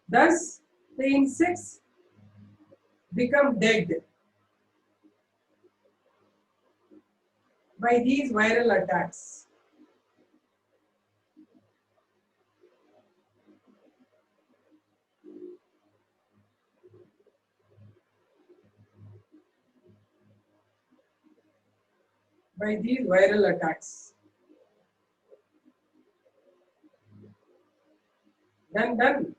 Thus, the insects become dead by these viral attacks. by these viral attacks. Done.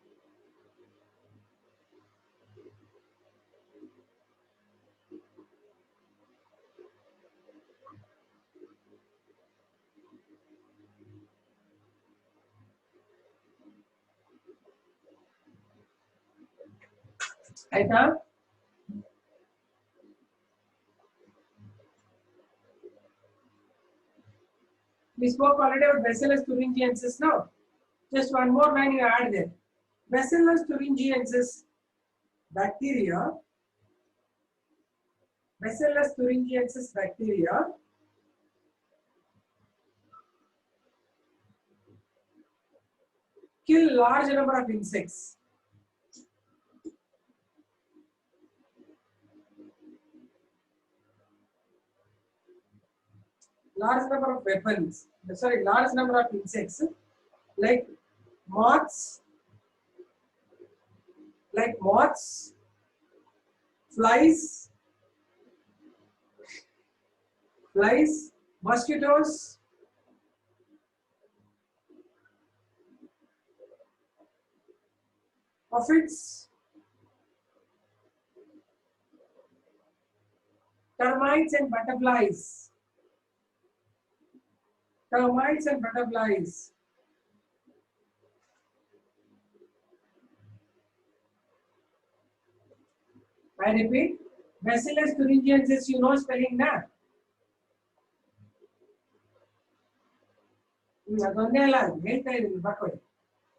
ಆಯ್ತಾ? We spoke already about Bacillus thuringiensis now. Just one more line you add there. Bacillus thuringiensis bacteria. Bacillus thuringiensis bacteria kill large number of insects. Large number of weapons. Sorry, large number of insects like moths, flies, mosquitoes, aphids, termites and butterflies. Termites and butterflies. I repeat, Bacillus thuringiensis, you know spelling na?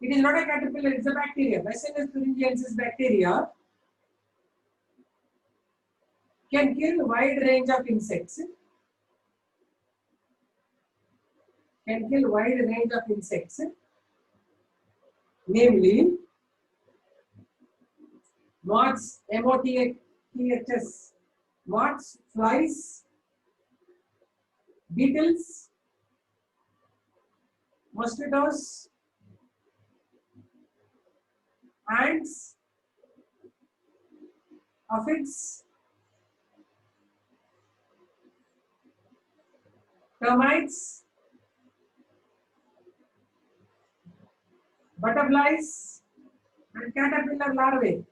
It is not a caterpillar, it's a bacteria. Bacillus thuringiensis bacteria can kill a wide range of insects. Namely moths, M-O-T-H-S, moths, flies, beetles, mosquitoes, ants, aphids, termites, butterflies, and caterpillar larvae.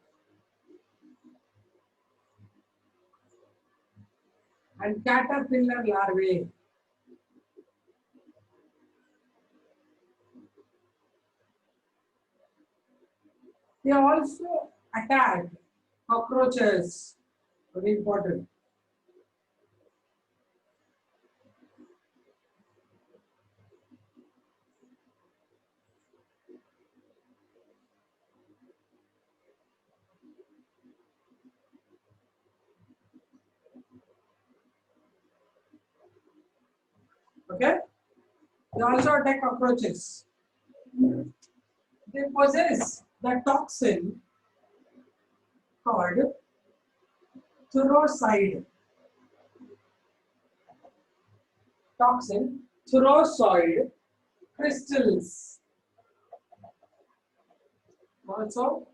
They also attack cockroaches. Very important. Okay? They also attack cockroaches. They possess the toxin called thyroxide. Thyroxide crystals also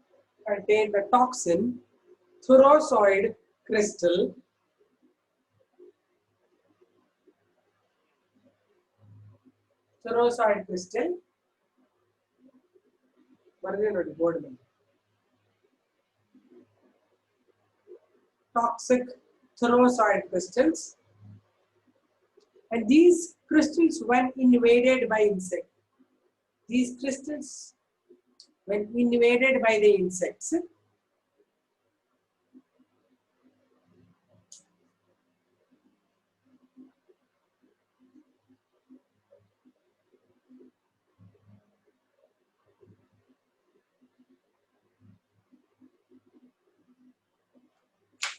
contain the toxin thyroxide crystal. Thyroxide crystal. Board. Toxic thyroxide crystals. And these crystals, when invaded by insect, insects,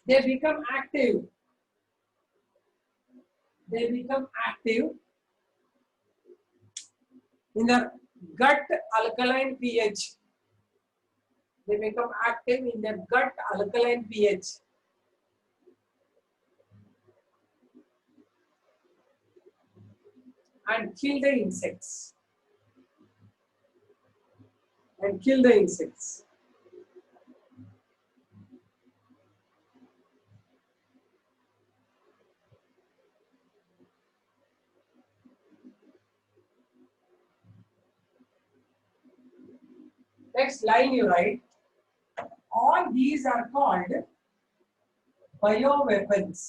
they become active. In the gut alkaline pH. They become active in the gut alkaline pH. And kill the insects. Next line you write, all these are called bioweapons.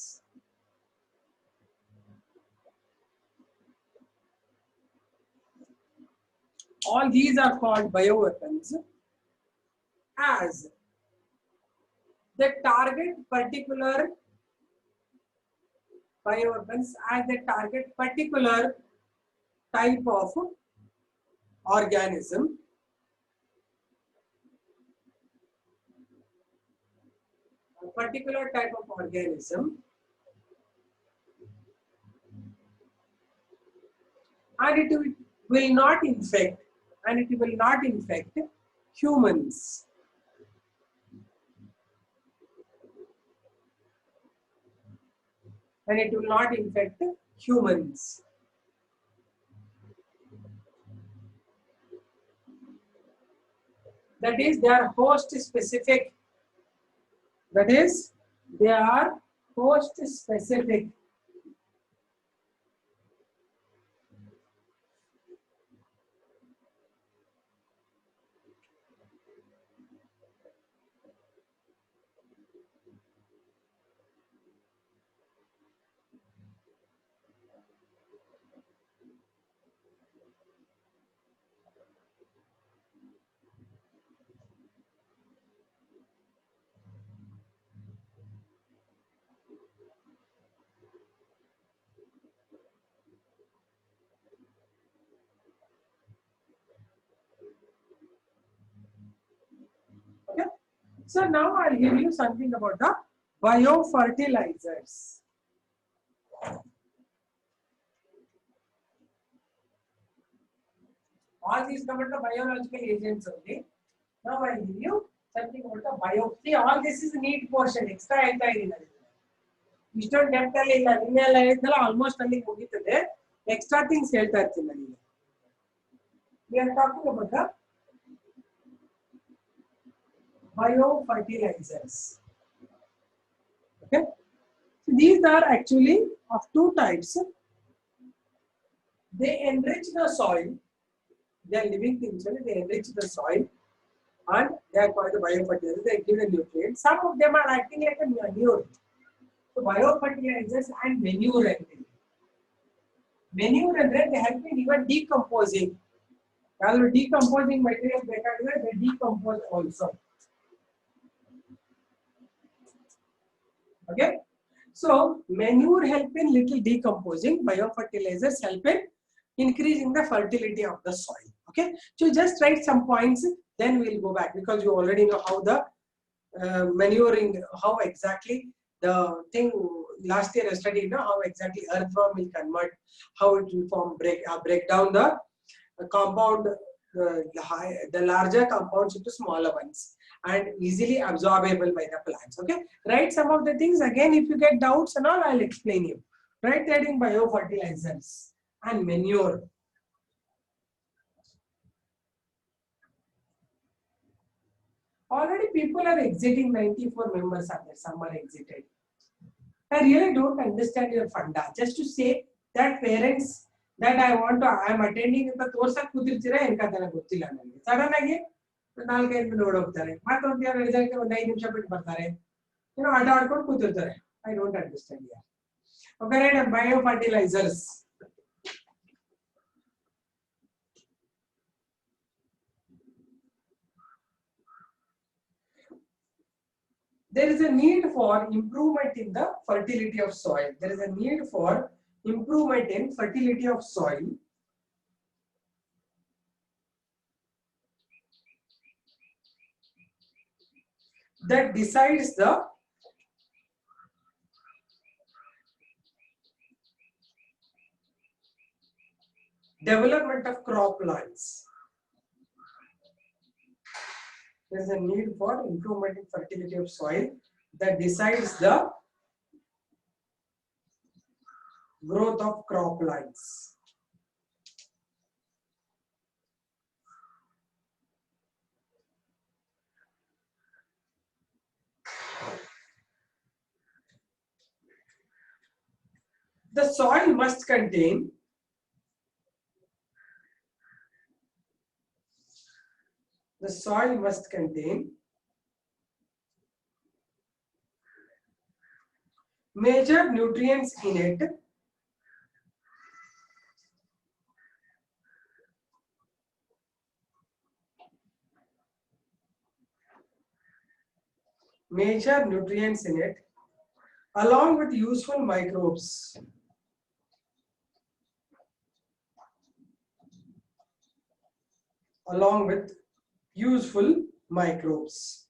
All these are called bioweapons as they target particular bioweapons as they target particular type of organism and it will not infect humans. And it will not infect humans. That is, they are host specific. That is, they are host specific. Okay. So now I'll give you something about the biofertilizers. All these come under biological agents only. Now I'll give you something about the bio. See, all this is neat portion. Extra entire. Iಷ್ಟೊಂದು depth ಅಲ್ಲಿ ಇಲ್ಲ, ನಿನ್ನೆಲ್ಲ ಹೇಳಿದ್ನಲ್ಲ almost ಅಲ್ಲಿ ಮುಗಿತದೆ. Extra things ಹೇಳ್ತಾ ಇರ್ತೀನಿ ನಾನು. We are talking about the biofertilizers. Okay, so these are actually of two types. They enrich the soil. They are living things, they enrich the soil, and they are called the biofertilizers. They give the nutrients. Some of them are acting like a manure. So biofertilizers and manure and they help in even decomposing. Rather decomposing material they decompose also. Okay, so manure help in little decomposing. Biofertilizers help in increasing the fertility of the soil. Okay, so just write some points, then we'll go back because you already know how the manuring, how exactly the thing last year I studied, how exactly earthworm will convert, how it will form, break down the compound, the larger compounds into smaller ones and easily absorbable by the plants. Okay, write some of the things. Again, if you get doubts and all, I'll explain you. Write that in biofertilizers and manure. Already people are exiting. 94 members are there. Some are exited. I really don't understand your funda. Just to say that parents that I am attending ಅಂತ ತೋರ್ಸಕ್ಕೆ ಕೂತಿರ್ತೀರಾ ಏನಕಂತ ಗೊತ್ತಿಲ್ಲ ನನಗೆ. Sudden ಆಗಿ 4-5 ಮಂದಿ ಓಡೋಗ್ತಾರೆ. ಮತ್ತೊಂದು ಯಾರು result ಒಂದು 5 ನಿಮಿಷ ಬಿಟ್ಟು ಬರ್ತಾರೆ. ಆಟ ಆಡ್ಕೊಂಡು ಕೂತಿರ್ತಾರೆ. I don't understand here. Okay, right, biofertilizers. There is a need for improvement in the fertility of soil. There is a need for improvement in fertility of soil. That decides the development of croplands. There is a need for improvement in fertility of soil that decides the growth of croplands. The soil must contain The soil must contain major nutrients in it along with useful microbes. Along with useful microbes.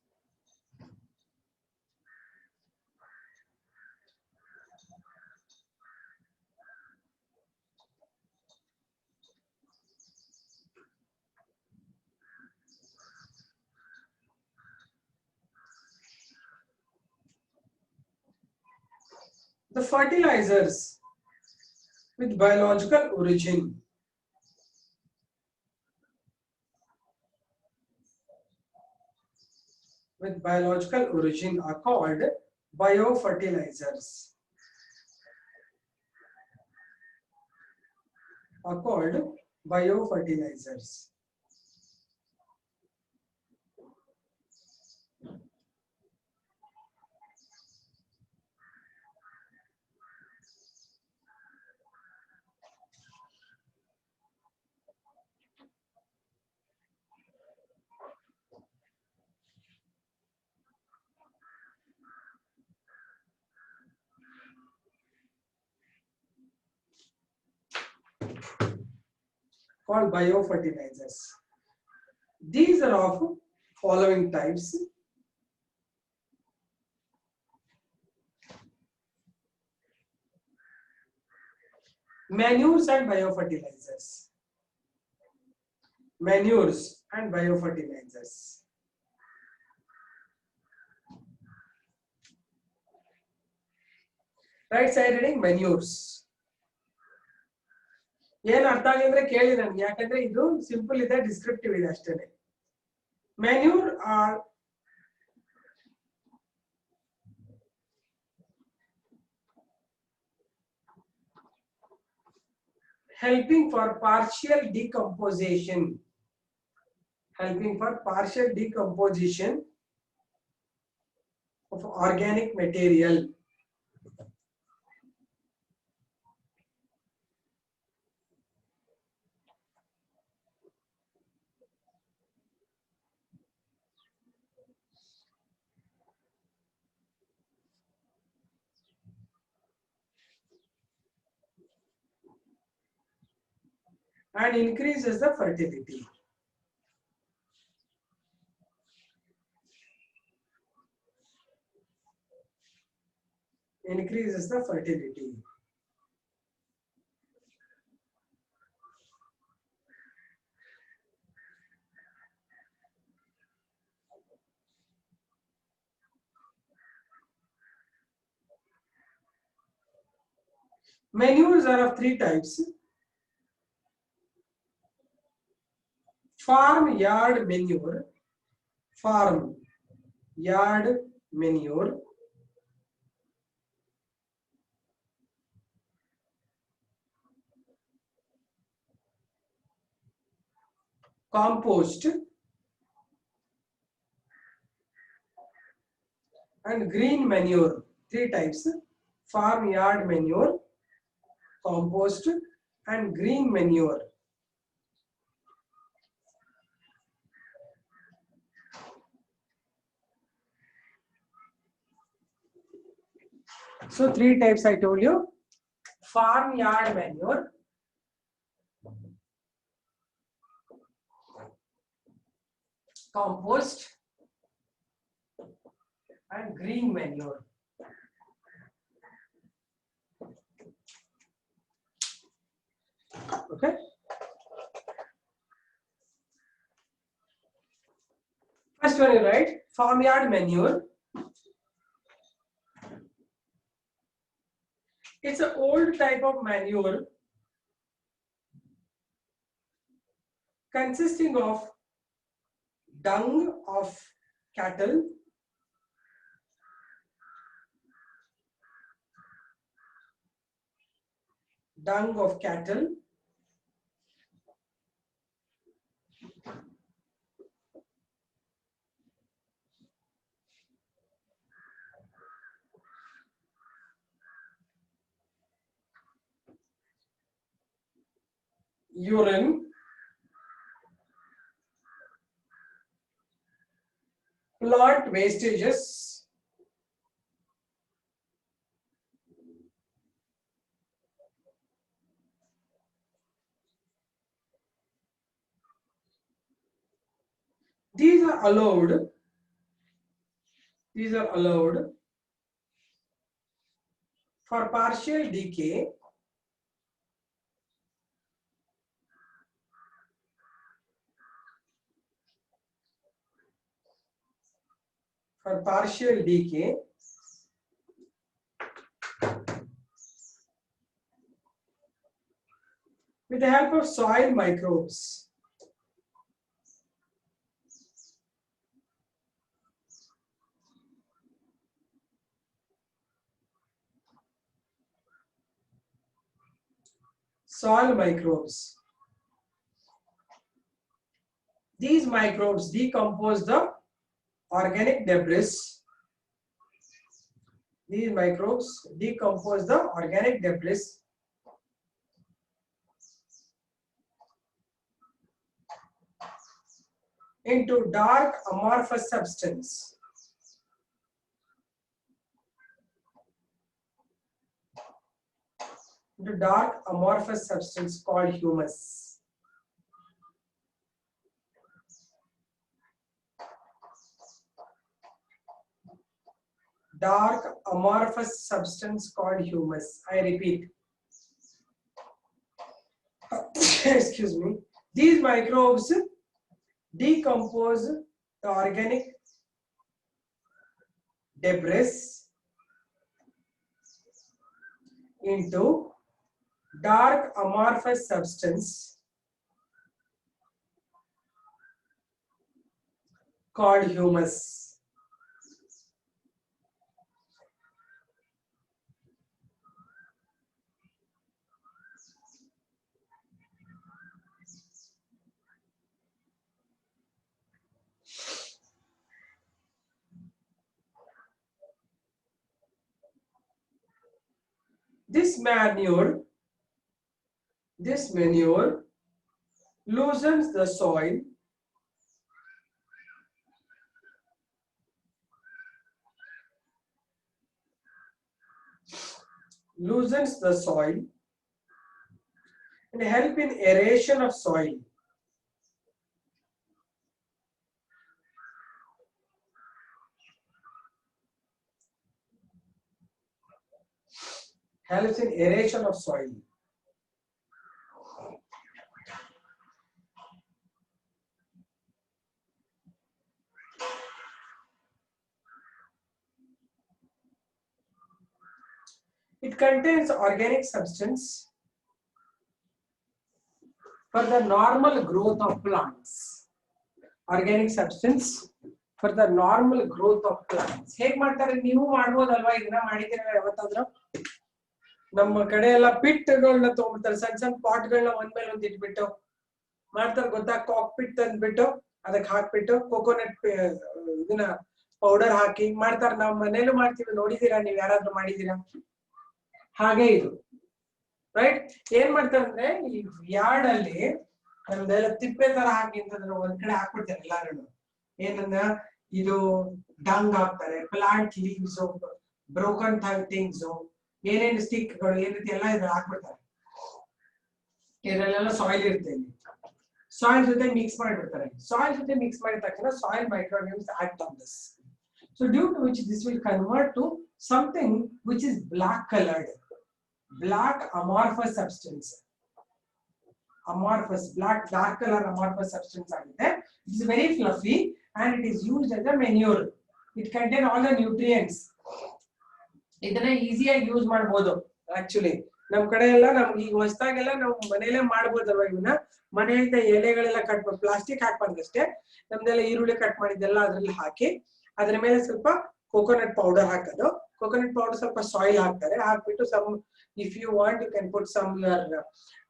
The fertilizers with biological origin are called biofertilizers. These are of following types. Manures and biofertilizers. Right side reading manures. ಏನು ಅರ್ಥ ಆಗಿದ್ರೆ ಕೇಳಿ ನನಗೆ, ಯಾಕಂದ್ರೆ ಇದು simple ಇದೆ, descriptive ಇದೆ ಅಷ್ಟೇನೆ. Manure are helping for partial decomposition of organic material. And increases the fertility. Manures are of three types. Farmyard manure, compost and green manure. Three types: farmyard manure, compost and green manure. So three types I told you: farmyard manure, compost and green manure. Okay. First one you write farmyard manure. It's an old type of manure consisting of dung of cattle, urine, plant wastages, these are allowed for partial decay with the help of soil microbes. Soil microbes. These microbes decompose the organic debris. These microbes decompose the organic debris into dark amorphous substance. Called humus. Dark amorphous substance called humus. I repeat. Excuse me. These microbes decompose the organic debris into dark amorphous substance called humus. This manure loosens the soil and help in aeration of soil. Helps in aeration of soil. It contains organic substance for the normal growth of plants. Organic substance for the normal growth of plants. ಹೇಗೆ ಮಾಡ್ತಾರೆ ನೀವು ಮಾಡಬಹುದಲ್ವಾ ಇದನ್ನ ಮಾಡಿದಿರಾ ಯಾವತ್ತಾದ್ರೂ ನಮ್ಮ ಕಡೆ ಎಲ್ಲ ಪಿಟ್ಗಳನ್ನ ತಗೊಂಡ್ಬಿಡ್ತಾರೆ ಸಣ್ಣ ಸಣ್ಣ ಪಾಟ್ಗಳನ್ನ ಒಂದ್ ಮೇಲೆ ಒಂದ್ ಇಟ್ಬಿಟ್ಟು ಮಾಡ್ತಾರೆ ಗೊತ್ತಾ ಕಾಕ್ ಪಿಟ್ ತಂದ್ಬಿಟ್ಟು ಅದಕ್ಕೆ ಹಾಕ್ಬಿಟ್ಟು ಕೋಕೋನಟ್ ಇದನ್ನ ಪೌಡರ್ ಹಾಕಿ ಮಾಡ್ತಾರೆ ನಾವು ಮನೇಲೂ ಮಾಡ್ತೀವಿ ನೋಡಿದೀರಾ ನೀವು ಯಾರಾದ್ರೂ ಮಾಡಿದೀರಾ ಹಾಗೆ ಇದು ರೈಟ್ ಏನ್ ಮಾಡ್ತಾರೆ ಅಂದ್ರೆ ಈ ಯಾರ್ಡ್ ಅಲ್ಲಿ ನಮ್ದೆಲ್ಲ ತಿಪ್ಪೆ ತರ ಹಾಕಿ ಅಂತಂದ್ರೆ ಒಂದ್ ಕಡೆ ಹಾಕ್ಬಿಡ್ತಾರೆ ಎಲ್ಲಾರು ಏನಂದ್ರ ಇದು ಡಂಗ್ ಹಾಕ್ತಾರೆ ಪ್ಲಾಂಟ್ ಲೀವ್ಸ್ ಬ್ರೋಕನ್ ಥಿಂಗ್ಸ್ ಏನೇನು ಸ್ಟಿಕ್ಗಳು ಏನ್ ರೀತಿ ಎಲ್ಲ ಇದ್ರ ಹಾಕ್ಬಿಡ್ತಾರೆ ಇದರಲ್ಲೆಲ್ಲ ಸಾಯಿಲ್ ಇರುತ್ತೆ ಇಲ್ಲಿ ಸಾಯಿಲ್ ಜೊತೆ ಮಿಕ್ಸ್ ಮಾಡಿಬಿಡ್ತಾರೆ ಸಾಯಿಲ್ ಜೊತೆ ಮಿಕ್ಸ್ ಮಾಡಿದ ತಕ್ಷಣ soil microorganisms act on this so due to which this will convert to something which is black colored black amorphous substance black dark color amorphous substance agide it is very fluffy and it is used as a manure it contain all the nutrients ಇದನ್ನ ಈಸಿಯಾಗಿ use ಮಾಡಬಹುದು actually ನಮ್ ಕಡೆ ಎಲ್ಲ ನಮ್ಗೆ ಈಗ ಹೊಸದಾಗೆಲ್ಲ ನಾವು ಮನೆಯಲ್ಲೇ ಮಾಡಬಹುದಲ್ವಾ ಇವನ್ನ ಮನೆಯಿಂದ ಎಲೆಗಳೆಲ್ಲ ಕಟ್ ಮಾಡಿ ಪ್ಲಾಸ್ಟಿಕ್ ಹಾಕ್ಬಾರ್ದಷ್ಟೇ ನಮ್ದೆಲ್ಲ ಈರುಳ್ಳಿ ಕಟ್ ಮಾಡಿದ್ದೆಲ್ಲ ಅದ್ರಲ್ಲಿ ಹಾಕಿ ಅದ್ರ ಮೇಲೆ ಸ್ವಲ್ಪ ಕೋಕೋನಟ್ ಪೌಡರ್ ಹಾಕೋದು ಕೋಕೋನಟ್ ಪೌಡರ್ ಸ್ವಲ್ಪ ಸಾಯಿಲ್ ಹಾಕ್ತಾರೆ ಹಾಕ್ಬಿಟ್ಟು some if you want you can put some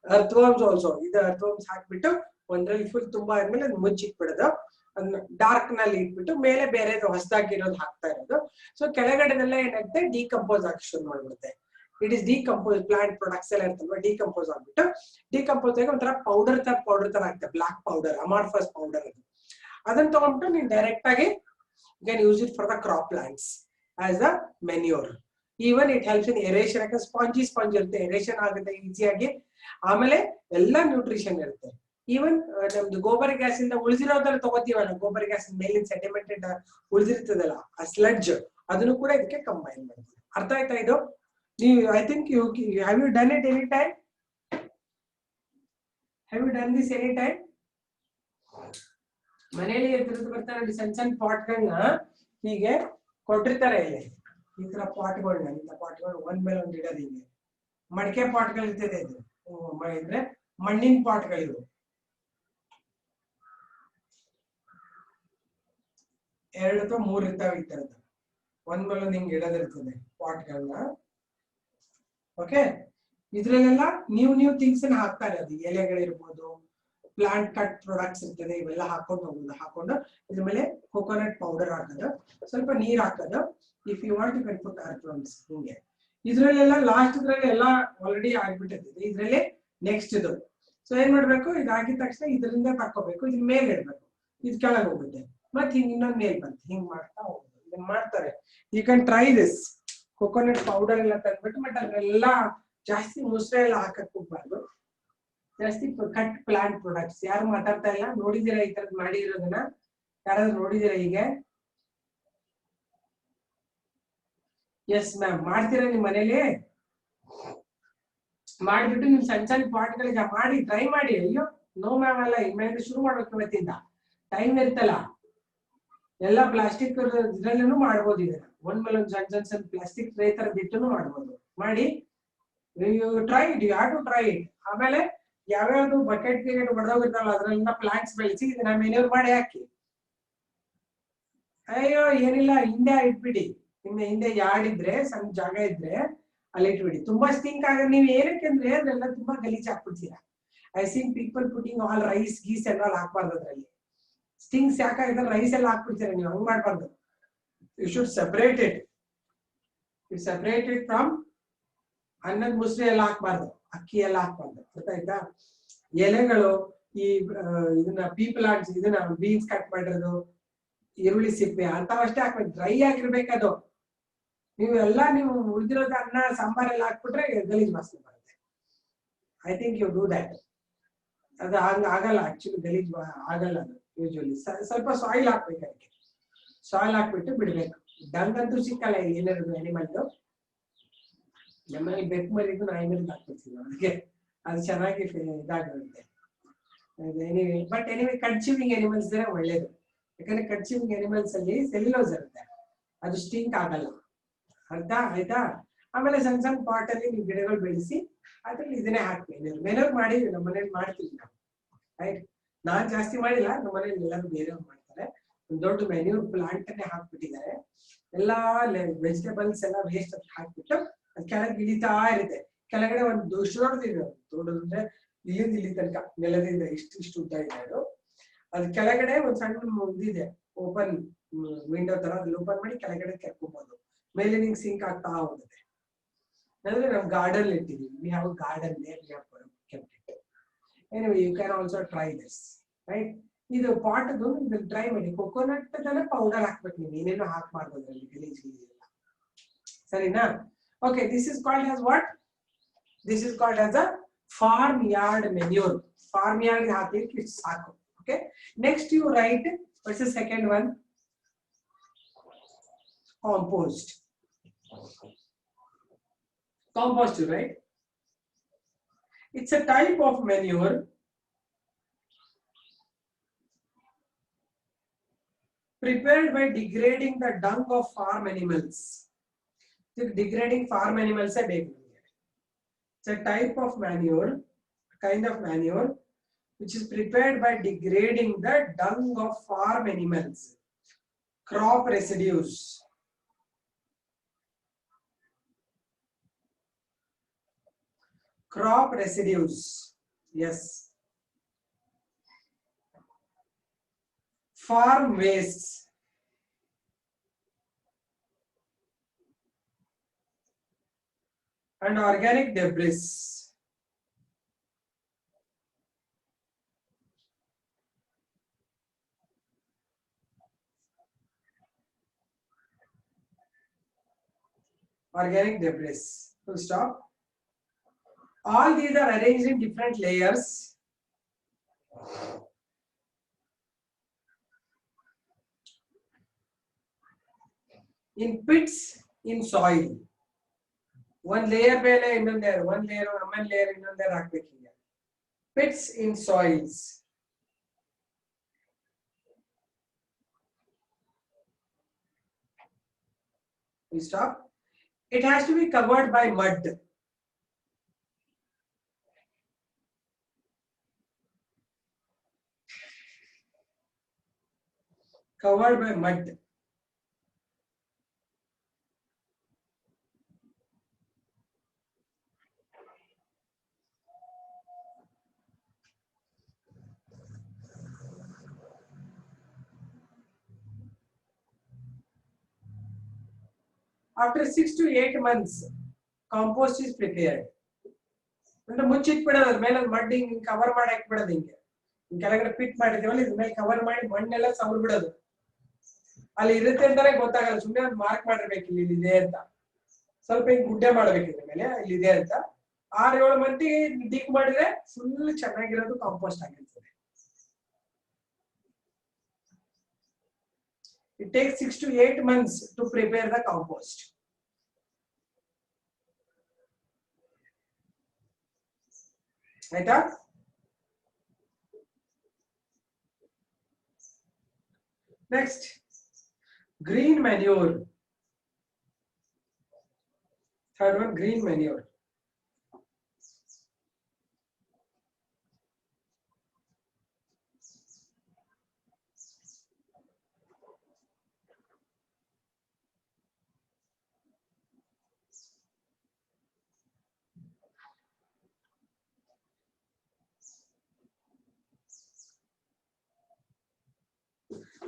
earthworms also ಇದು ಅರ್ಥವರ್ಮ್ಸ್ ಹಾಕ್ಬಿಟ್ಟು ಒಂದ್ರಲ್ಲಿ ಫುಲ್ ತುಂಬಾ ಆದ್ಮೇಲೆ ಅದು ಮುಚ್ಚಿಟ್ಬಿಡೋದು ಅದನ್ನ ಡಾರ್ಕ್ ನಲ್ಲಿ ಇಟ್ಬಿಟ್ಟು ಮೇಲೆ ಬೇರೆ ಹೊಸದಾಗಿರೋದು ಹಾಕ್ತಾ ಇರೋದು ಸೊ ಕೆಳಗಡೆನೆಲ್ಲ ಏನಾಗುತ್ತೆ ಡಿಕಂಪೋಸ್ ಆಗಿ ಶುರು ಮಾಡ್ಬಿಡುತ್ತೆ it is decompose plant products ಎಲ್ಲ ಇರ್ತಲ್ವಾ ಡಿಕಂಪೋಸ್ ಆಗ್ಬಿಟ್ಟು ಡಿಕಂಪೋಸ್ ಆಗಿ ಒಂಥರ ಪೌಡರ್ ತರ ಆಗ್ತದೆ ಬ್ಲಾಕ್ ಪೌಡರ್ ಅಮಾರ್ಫಸ್ ಪೌಡರ್ ಅದು ಅದನ್ನ ತಗೊಂಡ್ಬಿಟ್ಟು ನೀವು ಡೈರೆಕ್ಟ್ ಆಗಿ you can use it for the crop plants as the manure even it helps in aeration ಯಾಕಂದ್ರೆ ಸ್ಪಾಂಜ್ ಇರುತ್ತೆ ಎರೇಷನ್ ಆಗುತ್ತೆ ಈಸಿಯಾಗಿ ಆಮೇಲೆ ಎಲ್ಲ ನ್ಯೂಟ್ರಿಷನ್ ಇರುತ್ತೆ ಈವನ್ ನಮ್ದು ಗೋಬರ್ ಗ್ಯಾಸ್ ಇಂದ ಉಳಿದಿರೋದನ್ನ ತಗೋತೀವಲ್ಲ ಗೋಬರ್ ಗ್ಯಾಸ್ ಮೇಲಿನ ಸೆಡಿಮೆಂಟೆಡ್ ಉಳಿದಿರ್ತದಲ್ಲ ಆ ಸ್ಲಡ್ಜ್ ಅದನ್ನು ಕೂಡ ಇದಕ್ಕೆ ಕಂಬೈನ್ ಮಾಡ್ತೀವಿ ಅರ್ಥ ಆಯ್ತಾ ಇದು ನೀವು I think you have you done it any time have you done this any time ಮನೆಯಲ್ಲಿ ತಿರುಗಿ ಬರ್ತಾರೆ ನೋಡಿ ಸಣ್ಣ ಪಾಟ್ಗಳನ್ನ ಹೀಗೆ ಕೊಟ್ಟಿರ್ತಾರೆ ಇಲ್ಲಿ ಈ ತರ ಪಾಟ್ಗಳನ್ನ ಇಂಥ ಪಾಟ್ಗಳು ಒಂದ್ ಮೇಲೆ ಒಂದ್ ಇಡೋದು ಹಿಂಗೆ ಮಡಿಕೆ ಪಾಟ್ಗಳು ಇರ್ತದೆ ಇದು ಅಂದ್ರೆ ಮಣ್ಣಿನ ಪಾಟ್ಗಳಿವು 2 ಅಥವಾ 3 ಇರ್ತಾವೆ ಈ ತರದ್ದು ಒಂದ್ ಮೇಲೆ ಒಂದ್ ಹಿಂಗ್ ಇಡೋದಿರ್ತದೆ ಪಾಟ್ಗಳನ್ನ ಓಕೆ ಇದ್ರಲ್ಲೆಲ್ಲ ನ್ಯೂ ಥಿಂಗ್ಸ್ ಅನ್ನ ಹಾಕ್ತಾರೆ ಅದು ಎಲೆಗಳಿರ್ಬೋದು ಪ್ಲಾಂಟ್ ಕಟ್ ಪ್ರಾಡಕ್ಟ್ಸ್ ಇರ್ತದೆ ಇವೆಲ್ಲ ಹಾಕೊಂಡು ಹೋಗೋದು ಹಾಕೊಂಡು ಇದ್ರ ಮೇಲೆ ಕೊಕೊನಟ್ ಪೌಡರ್ ಹಾಕೋದು ಸ್ವಲ್ಪ ನೀರ್ ಹಾಕೋದು if you want you can put ಅರ್ಪ್ಲಮ್ಸ್ ಹಿಂಗೆ ಇದ್ರಲ್ಲೆಲ್ಲ ಲಾಸ್ಟ್ ಇದ್ರಲ್ಲಿ ಎಲ್ಲ ಆಲ್ರೆಡಿ ಆಗ್ಬಿಟ್ಟಿರ್ತದೆ ಇದ್ರಲ್ಲಿ ನೆಕ್ಸ್ಟ್ ಇದು ಸೊ ಏನ್ ಮಾಡ್ಬೇಕು ಇದಾಗಿದ ತಕ್ಷಣ ಇದರಿಂದ ತಕ್ಕೋಬೇಕು ಇದ್ರ ಮೇಲೆ ಇಡ್ಬೇಕು ಇದು ಕೆಳಗೆ ಹೋಗುತ್ತೆ ಮತ್ತೆ ಹಿಂಗ್ ಇನ್ನೊಂದ್ ಮೇಲ್ ಬಂತು ಹಿಂಗ್ ಮಾಡ್ತಾ ಹೋಗುದು ಇದನ್ನ ಮಾಡ್ತಾರೆ you can try this coconut powder ಎಲ್ಲ ತಂದ್ಬಿಟ್ಟು ಬಟ್ ಅದ್ರೆಲ್ಲ ಜಾಸ್ತಿ ಮೊಸರೆ ಎಲ್ಲ ಹಾಕಕ್ ಹೋಗ್ಬಾರ್ದು ಜಾಸ್ತಿ ಕಟ್ ಪ್ಲಾಂಟ್ ಪ್ರಾಡಕ್ಟ್ಸ್ ಯಾರು ಮಾತಾಡ್ತಾ ಇಲ್ಲ ನೋಡಿದೀರಾ ಈ ತರದ್ ಮಾಡಿರೋದನ್ನ ಯಾರಾದ್ರೂ ನೋಡಿದೀರಾ ಹೀಗೆ ಎಸ್ ಮ್ಯಾಮ್ ಮಾಡ್ತೀರಾ ನಿಮ್ ಮನೇಲಿ ಮಾಡಿಬಿಟ್ಟು ನಿಮ್ ಸಣ್ಣ ಪಾಟ್ಗಳಿಗೆ ಮಾಡಿ ಟ್ರೈ ಮಾಡಿ ಅಯ್ಯೋ ನೋ ಮ್ಯಾಮ್ ಅಲ್ಲ ಇನ್ಮೇಲೆ ಶುರು ಮಾಡ್ಬೇಕು ಇವತ್ತಿಂದ ಟೈಮ್ ಇರ್ತಲ್ಲ ಎಲ್ಲ ಪ್ಲಾಸ್ಟಿಕ್ ಇದ್ರಲ್ಲೂ ಮಾಡ್ಬೋದು ಇದನ್ನ ಒಂದ್ ಮೇಲೆ ಒಂದು ಸಣ್ಣ ಪ್ಲಾಸ್ಟಿಕ್ ಟ್ರೇ ತರ ಬಿಟ್ಟು ಮಾಡ್ಬೋದು ಮಾಡಿ try it you have to try it ಆಮೇಲೆ ಯಾವ್ಯಾವ್ದು ಬಕೆಟ್ ಗಿಕೆಟ್ ಹೊಡೆದೋಗಿರ್ತಾವಲ್ಲ ಅದ್ರಲ್ಲಿಂದ ಪ್ಲಾಂಟ್ಸ್ ಬೆಳೆಸಿ ಇದನ್ನ ಮೆನ್ಯೂರ್ ಮಾಡಿ ಹಾಕಿ ಅಯ್ಯೋ ಏನಿಲ್ಲ ಹಿಂದೆ ಇಟ್ಬಿಡಿ ಹಿಂದೆ ಯಾರ್ಡ್ ಇದ್ರೆ ಸಣ್ಣ ಜಾಗ ಇದ್ರೆ ಅಲ್ಲಿ ಇಟ್ಬಿಡಿ ತುಂಬಾ ಸ್ಟಿಂಕ್ ಆಗ ನೀವ್ ಏನಕ್ಕೆ ಅಂದ್ರೆ ಅದೆಲ್ಲ ತುಂಬಾ ಗಲೀಜ್ ಹಾಕ್ಬಿಡ್ತೀರಾ I seen people putting all rice ಗೀಸ್ ಎಲ್ಲ ಹಾಕ್ಬಾರ್ದು ಅದ್ರಲ್ಲಿ ಸ್ಟಿಂಗ್ಸ್ ಯಾಕಾಗಿದ್ರೆ ರೈಸ್ ಎಲ್ಲ ಹಾಕ್ಬಿಡ್ತೀರಾ ನೀವು ಹಂಗ್ ಮಾಡ್ಬಾರ್ದು you should separate it from ಅನ್ನದ ಮುಸ್ರಿ ಎಲ್ಲ ಹಾಕ್ಬಾರ್ದು ಅಕ್ಕಿ ಎಲ್ಲ ಹಾಕ್ಬಾರ್ದು ಗೊತ್ತಾಯ್ತಾ ಎಲೆಗಳು ಈ ಇದನ್ನ ಪ್ಲಾಂಟ್ಸ್ ಇದನ್ನ ಬೀನ್ಸ್ ಕಟ್ ಮಾಡಿರೋದು ಈರುಳ್ಳಿ ಸಿಪ್ಪೆ ಅಂತವಷ್ಟೇ ಹಾಕ್ಬೇಕು ಡ್ರೈ ಆಗಿರ್ಬೇಕದು ನೀವು ಉಳಿದಿರೋದು ಅನ್ನ ಸಾಂಬಾರೆಲ್ಲ ಹಾಕ್ಬಿಟ್ರೆ ಗಲೀಜ್ ವಾಸನೆ ಬರುತ್ತೆ I think you do that ಅದು ಹಂಗ ಆಗಲ್ಲ ಆಕ್ಚುಲಿ ಗಲೀಜ್ ಆಗಲ್ಲ ಅದು ಯೂಶುವಲಿ ಸ್ವಲ್ಪ ಸಾಯಿಲ್ ಹಾಕ್ಬೇಕು ಅದಕ್ಕೆ ಸಾಯಿಲ್ ಹಾಕ್ಬಿಟ್ಟು ಬಿಡ್ಬೇಕು ಡಂಗ್ ಅಂತೂ ಸಿಕ್ಕಲ್ಲ ಏನಿರೋದು ಅನಿಮಲ್ದು ನಮ್ಮಲ್ಲಿ ಬೆಕ್ಕು ಮರಿದು ನಾಯಿ ಮರಿದು ಹಾಕ್ಬಿಡ್ತೀವಿ ಅದಕ್ಕೆ ಅದು ಚೆನ್ನಾಗಿ ಇದಾಗಿರುತ್ತೆ ಬಟ್ ಎನಿವೆ ಕನ್ಸ್ಯೂಮಿಂಗ್ ಅನಿಮಲ್ಸ್ ಇದ್ರೆ ಒಳ್ಳೇದು ಯಾಕಂದ್ರೆ ಕನ್ಸ್ಯೂಮಿಂಗ್ ಅನಿಮಲ್ಸ್ ಅಲ್ಲಿ ಸೆಲ್ಯುಲೋಸ್ ಇರುತ್ತೆ ಅದು ಸ್ಟಿಂಕ್ ಆಗಲ್ಲ ಅರ್ಥ ಆಯ್ತಾ ಆಮೇಲೆ ಸಣ್ಣ ಪಾಟ್ ಅಲ್ಲಿ ನೀವು ಗಿಡಗಳು ಬೆಳೆಸಿ ಅದ್ರಲ್ಲಿ ಇದನ್ನೇ ಹಾಕ್ತೀವಿ ಮೆನೂರ್ ಮಾಡಿ ನಮ್ಮ ಮನೇಲಿ ಮಾಡ್ತೀವಿ ನಾವು ರೈಟ್ ನಾನ್ ಜಾಸ್ತಿ ಮಾಡಿಲ್ಲ ನಮ್ಮ ಮನೇಲಿ ಎಲ್ಲರೂ ಬೇರೆಯವ್ರು ಮಾಡ್ತಾರೆ ಒಂದು ದೊಡ್ಡ ಮೆನ್ಯೂರ್ ಪ್ಲಾಂಟ್ ಅನ್ನೇ ಹಾಕ್ಬಿಟ್ಟಿದ್ದಾರೆ ಎಲ್ಲಾ ವೆಜಿಟೇಬಲ್ಸ್ ಎಲ್ಲ ವೇಸ್ಟ್ ಅಂತ ಹಾಕ್ಬಿಟ್ಟು ಅದು ಕೆಳಗೆ ಇಳಿತಾ ಇರುತ್ತೆ ಕೆಳಗಡೆ ಒಂದು ದೊಡ್ಡದಂದ್ರೆ ಇಲ್ಲಿ ತನಕ ನೆಲದಿಂದ ಇಷ್ಟು ಉದ್ದ ಇದೆ ಅದು ಕೆಳಗಡೆ ಒಂದ್ ಸಣ್ಣ ಇದಿದೆ ಓಪನ್ ವಿಂಡೋ ತರ ಅದ್ರಲ್ಲಿ ಓಪನ್ ಮಾಡಿ ಕೆಳಗಡೆ ಕೆರ್ಕೋಬಹುದು ಮೇಲೆ ನಿಂಗೆ ಸಿಂಕ್ ಆಗ್ತಾ ಹೋಗುತ್ತೆ ಅಂದ್ರೆ ನಮ್ ಗಾರ್ಡನ್ ಇಟ್ಟಿದೀವಿ we have garden there we have kept it anyway you can also try this right ಇದು ಪಾಟ್ ಇದು ಟ್ರೈ ಮಾಡಿ ಕೊಕೊನಟ್ ಅದನ್ನ ಪೌಡರ್ ಹಾಕ್ಬೇಕು ನೀವು ಏನೇನೋ ಹಾಕ್ಬಾರ್ದು ಅದ್ರಲ್ಲಿ ಗಲೀಜ್ ಎಲ್ಲ ಸರಿನಾ okay this is called as what this is called as a farm yard manure farm yard ಹಾಕ್ಲಿಕ್ಕೆ ಇಷ್ಟು ಸಾಕು okay next you write what's the second one compost you write it's a type of manure prepared by degrading the dung of farm animals degrading farm animals it's a type of manure kind of manure which is prepared by degrading the dung of farm animals, crop residues. Crop residues, yes. Farm wastes. and organic debris. Organic debris. Full stop. All these are arranged in different layers. In pits in soil. One layer ಮೇಲೆ ಇನ್ನೊಂದು layer, one layer ಆಮೇಲೆ layer ಇನ್ನೊಂದು layer ಹಾಕಬೇಕು ಈಗ. Pits in soils. We stop. It has to be covered by mud. Covered by mud. After 6 to 8 months, compost is prepared. ಅಂದ್ರೆ ಮುಚ್ಚಿಟ್ಬಿಡೋದು ಅದ್ರ ಮೇಲೆ mud ಹಿಂಗ್ ಕವರ್ ಮಾಡಿ ಹಾಕ್ಬಿಡೋದು ಹಿಂಗೆ ಕೆಳಗಡೆ ಪಿಟ್ ಮಾಡಿದೀವಲ್ಲ ಇದ್ರ ಮೇಲೆ ಕವರ್ ಮಾಡಿ ಮಣ್ಣೆಲ್ಲ ಸವರ್ ಬಿಡೋದು. ಅಲ್ಲಿ ಇರುತ್ತೆ ಅಂತಾನೆ ಗೊತ್ತಾಗಲ್ಲ, ಸುಮ್ಮನೆ ಒಂದು ಮಾರ್ಕ್ ಮಾಡಿರ್ಬೇಕು ಇಲ್ಲಿ ಇದೆ ಅಂತ, ಸ್ವಲ್ಪ ಹಿಂಗ್ ಗುಡ್ಡೆ ಮಾಡ್ಬೇಕು ಇದ್ರ ಮೇಲೆ ಇಲ್ಲಿದೆ ಅಂತ. 6-7 ಮಂದಿ ಡಿಗ್ ಮಾಡಿದ್ರೆ ಫುಲ್ ಚೆನ್ನಾಗಿರೋದು ಕಾಂಪೋಸ್ಟ್ ಆಗಿರ್ತದೆ. It takes 6 to 8 months to prepare the compost. Right? Next, green manure. Third one, green manure.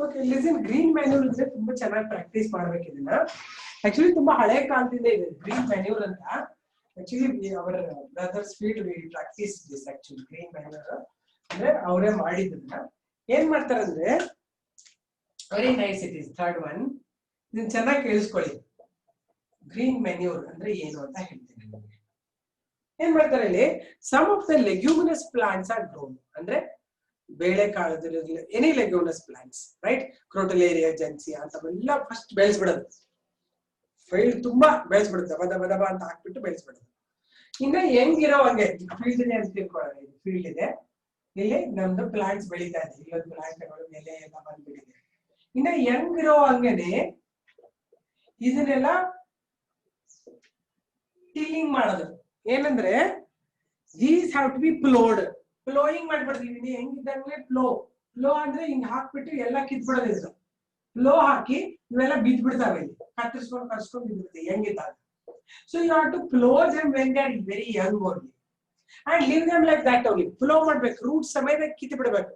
Okay, listen, green manure ಅಂದ್ರೆ ತುಂಬಾ ಚೆನ್ನಾಗಿ ಪ್ರಾಕ್ಟೀಸ್ ಮಾಡ್ಬೇಕು ಇದನ್ನ. ಆಕ್ಚುಲಿ ತುಂಬಾ ಹಳೆ ಕಾಲದಿಂದ ಇದೆ ಗ್ರೀನ್ ಮ್ಯಾನ್ಯೂರ್ ಅಂತ. ಆಕ್ಚುಲಿ ಅವರ brothers field we practice this actually green manure ಅಂದ್ರೆ ಅವರೇ ಮಾಡಿದ್ದನ್ನ. ಏನ್ ಮಾಡ್ತಾರೆ ಅಂದ್ರೆ very nice it is third one. ಇದನ್ನ ಚೆನ್ನಾಗಿ ಕೇಳಿಸ್ಕೊಳ್ಳಿ. ಗ್ರೀನ್ ಮ್ಯಾನ್ಯೂರ್ ಅಂದ್ರೆ ಏನು ಅಂತ ಹೇಳ್ತೀನಿ ನಿಮಗೆ. ಏನ್ ಮಾಡ್ತಾರೆ ಇಲ್ಲಿ, some of the leguminous plants are grown. ಅಂದ್ರೆ ಬೇಳೆಕಾಳು any leguminous plants, right? Crotalaria, ಜೆನ್ಸಿಯಾ ಅಂತವೆಲ್ಲ ಫಸ್ಟ್ ಬೆಳೆಸ್ಬಿಡೋದು. ಫೀಲ್ಡ್ ತುಂಬಾ ಬೆಳೆಸ್ಬಿಡುತ್ತೆ, ದಬ ಅಂತ ಹಾಕ್ಬಿಟ್ಟು ಬೆಳೆಸ್ಬಿಡೋದು. ಇನ್ನ ಹೆಂಗಿರೋ ಹಂಗೆ ಫೀಲ್ಡ್ ಇದೆ ಅಂತ ತಿಳ್ಕೊಳ್ಳೋಣ. ಇದು ಫೀಲ್ಡ್ ಇದೆ, ಇಲ್ಲಿ ನಮ್ದು ಪ್ಲಾಂಟ್ಸ್ ಬೆಳೀತಾ ಇದೆ, ಇಲ್ಲೊಂದು ಪ್ಲಾಂಟ್ ಎಲೆ ಎಲ್ಲ ಬಂದ್ಬಿಟ್ಟಿದೆ. ಇನ್ನ ಹೆಂಗಿರೋ ಹಂಗೇನೆ ಇದನ್ನೆಲ್ಲ ಟಿಲ್ಲಿಂಗ್ ಮಾಡೋದು. ಏನಂದ್ರೆ these have to be ploughed. Ploughing ಮಾಡ್ಬಿಡ್ತೀವಿ. ಹೆಂಗಿದ್ದಂಗೆ ಫ್ಲೋ ಅಂದ್ರೆ ಹಿಂಗ್ ಹಾಕ್ಬಿಟ್ಟು ಎಲ್ಲ ಕಿತ್ಬಿಡೋದು. ಇದು ಫ್ಲೋ ಹಾಕಿ ಇವೆಲ್ಲ ಬಿದ್ದ್ಬಿಡ್ತಾವೆ, ಇಲ್ಲಿ ಕತ್ತರಿಸ್ಕೊಂಡು ಬಿದ್ಬಿಡ್ತೀವಿ ಹೆಂಗಿದ್ದಾಗ. So you have to plough them when they are very young only and leave them like that only. Plough ಮಾಡ್ಬೇಕು, ರೂಟ್ ಸಮೇತ ಕಿತ್ತು ಬಿಡಬೇಕು.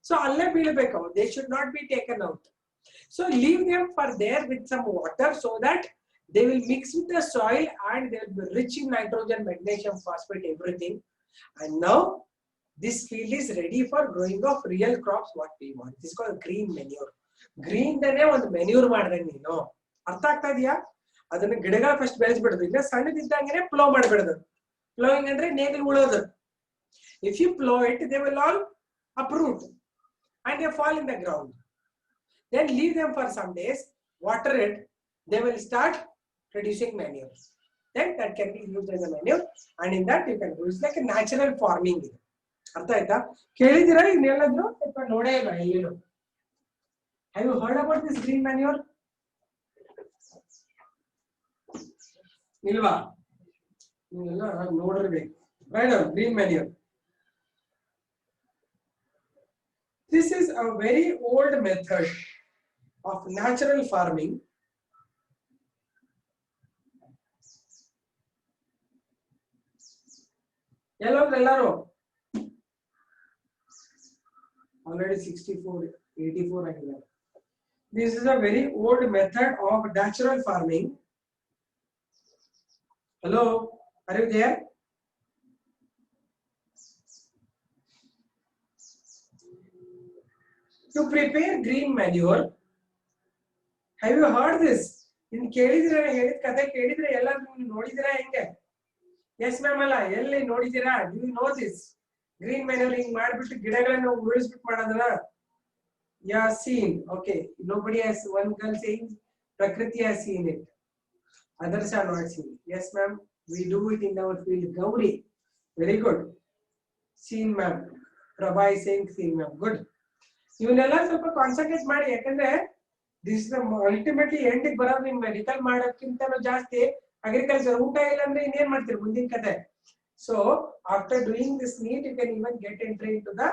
ಸೊ ಅಲ್ಲೇ ಬೀಳ್ಬೇಕು, they should not be taken out. So leave them for there with some water so that they will mix with the soil and they will be rich in nitrogen, magnesium, phosphate, everything. And now this field is ready for growing of real crops what we want. This is called green manure. Green dane ಒಂದು manure ಮಾಡ್ದಂಗೆ ನೀನು. ಅರ್ಥ ಆಗ್ತಾ ಇದೆಯಾ? ಅದನ್ನ ಗಿಡಗಳ first ಬೆಳೆಸ್ಬಿಡೋದು. ಇನ್ನ ಸಣ್ಣದಿದ್ದಂಗೆನೆ flow ಮಾಡ್ಬಿಡೋದು. Flowing ಅಂದ್ರೆ ನೇಗಿಲು ಉಳೋದು. If you plow it, they will all uproot and they fall in the ground. Then leave them for some days, water it, they will start producing manure. Then that can be used as a manure and in that you can use like a natural farming. ಅರ್ಥ ಆಯ್ತಾ? ಕೇಳಿದಿರಾ ಇನ್ನೆಲ್ಲಾದ್ರೂ ಅಥವಾ ನೋಡೇ ಇಲ್ಲ ಎಲ್ಲಿನೂ? Have you heard about this green manure? ಇಲ್ವಾ? ನೀವೆಲ್ಲ ನೋಡಿರ್ಬೇಕು. Right on, green manure. This is a very old method of natural farming. ಎಲ್ಲರೂ already 64, 84 ಆಗಿದ್ದಾರೆ. This is a very old method of natural farming. Hello, are you there? To prepare green manure, have you heard this? In ಕೇಳಿದಿರಾ ಹೇಳಿದ ಕಥೆ ಕೇಳಿದ್ರೆ ಎಲ್ಲರೂ ನೋಡಿದಿರಾ ಹೆಂಗೆ? Yes ma'am ಅಲ್ಲ ಎಲ್ಲಿ ನೋಡಿದಿರಾ? Do you know this? Green manure ಹಿಂಗ್ ಮಾಡ್ಬಿಟ್ಟು ಗಿಡಗಳನ್ನು ಉಳಿಸ್ಬಿಟ್ಟು ಮಾಡೋದನ್ನ? Yeah, seen. Okay, nobody has. One girl saying Prakriti has seen it. Others are not seen. Yes ma'am, we do it in our field. Gauri, very good. Seen ma'am. Prabha is saying seen ma'am. Good. ಇವನ್ನೆಲ್ಲ ಸ್ವಲ್ಪ concentrate ಮಾಡಿ ಯಾಕಂದ್ರೆ this ultimately ಎಂಡಿಗೆ ಬರೋದು ನಿಮ್ medical ಮಾಡೋಕ್ಕಿಂತ ಜಾಸ್ತಿ agriculture ಊಟ ಇಲ್ಲ ಅಂದ್ರೆ ಇನ್ನೇನ್ ಮಾಡ್ತೀರಿ ಮುಂದಿನ ಕತೆ so after doing this neat you can even get entry into the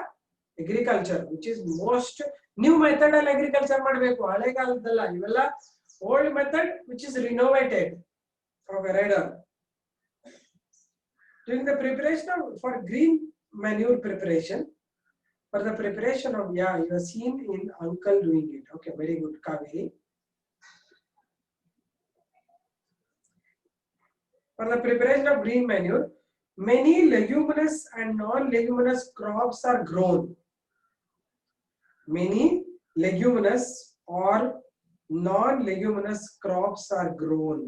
agriculture which is most new method ಅಲ್ಲಿ ಅಗ್ರಿಕಲ್ಚರ್ ಮಾಡಬೇಕು ಹಳೆಗಾಲದಲ್ಲ ಇವೆಲ್ಲ old method which is renovated from rider during the preparation for green manure preparation for the preparation of you have seen in uncle doing it. Okay, very good, Kaveri. For the preparation of green manure, many leguminous and non-leguminous crops are grown. Many leguminous or non-leguminous crops are grown.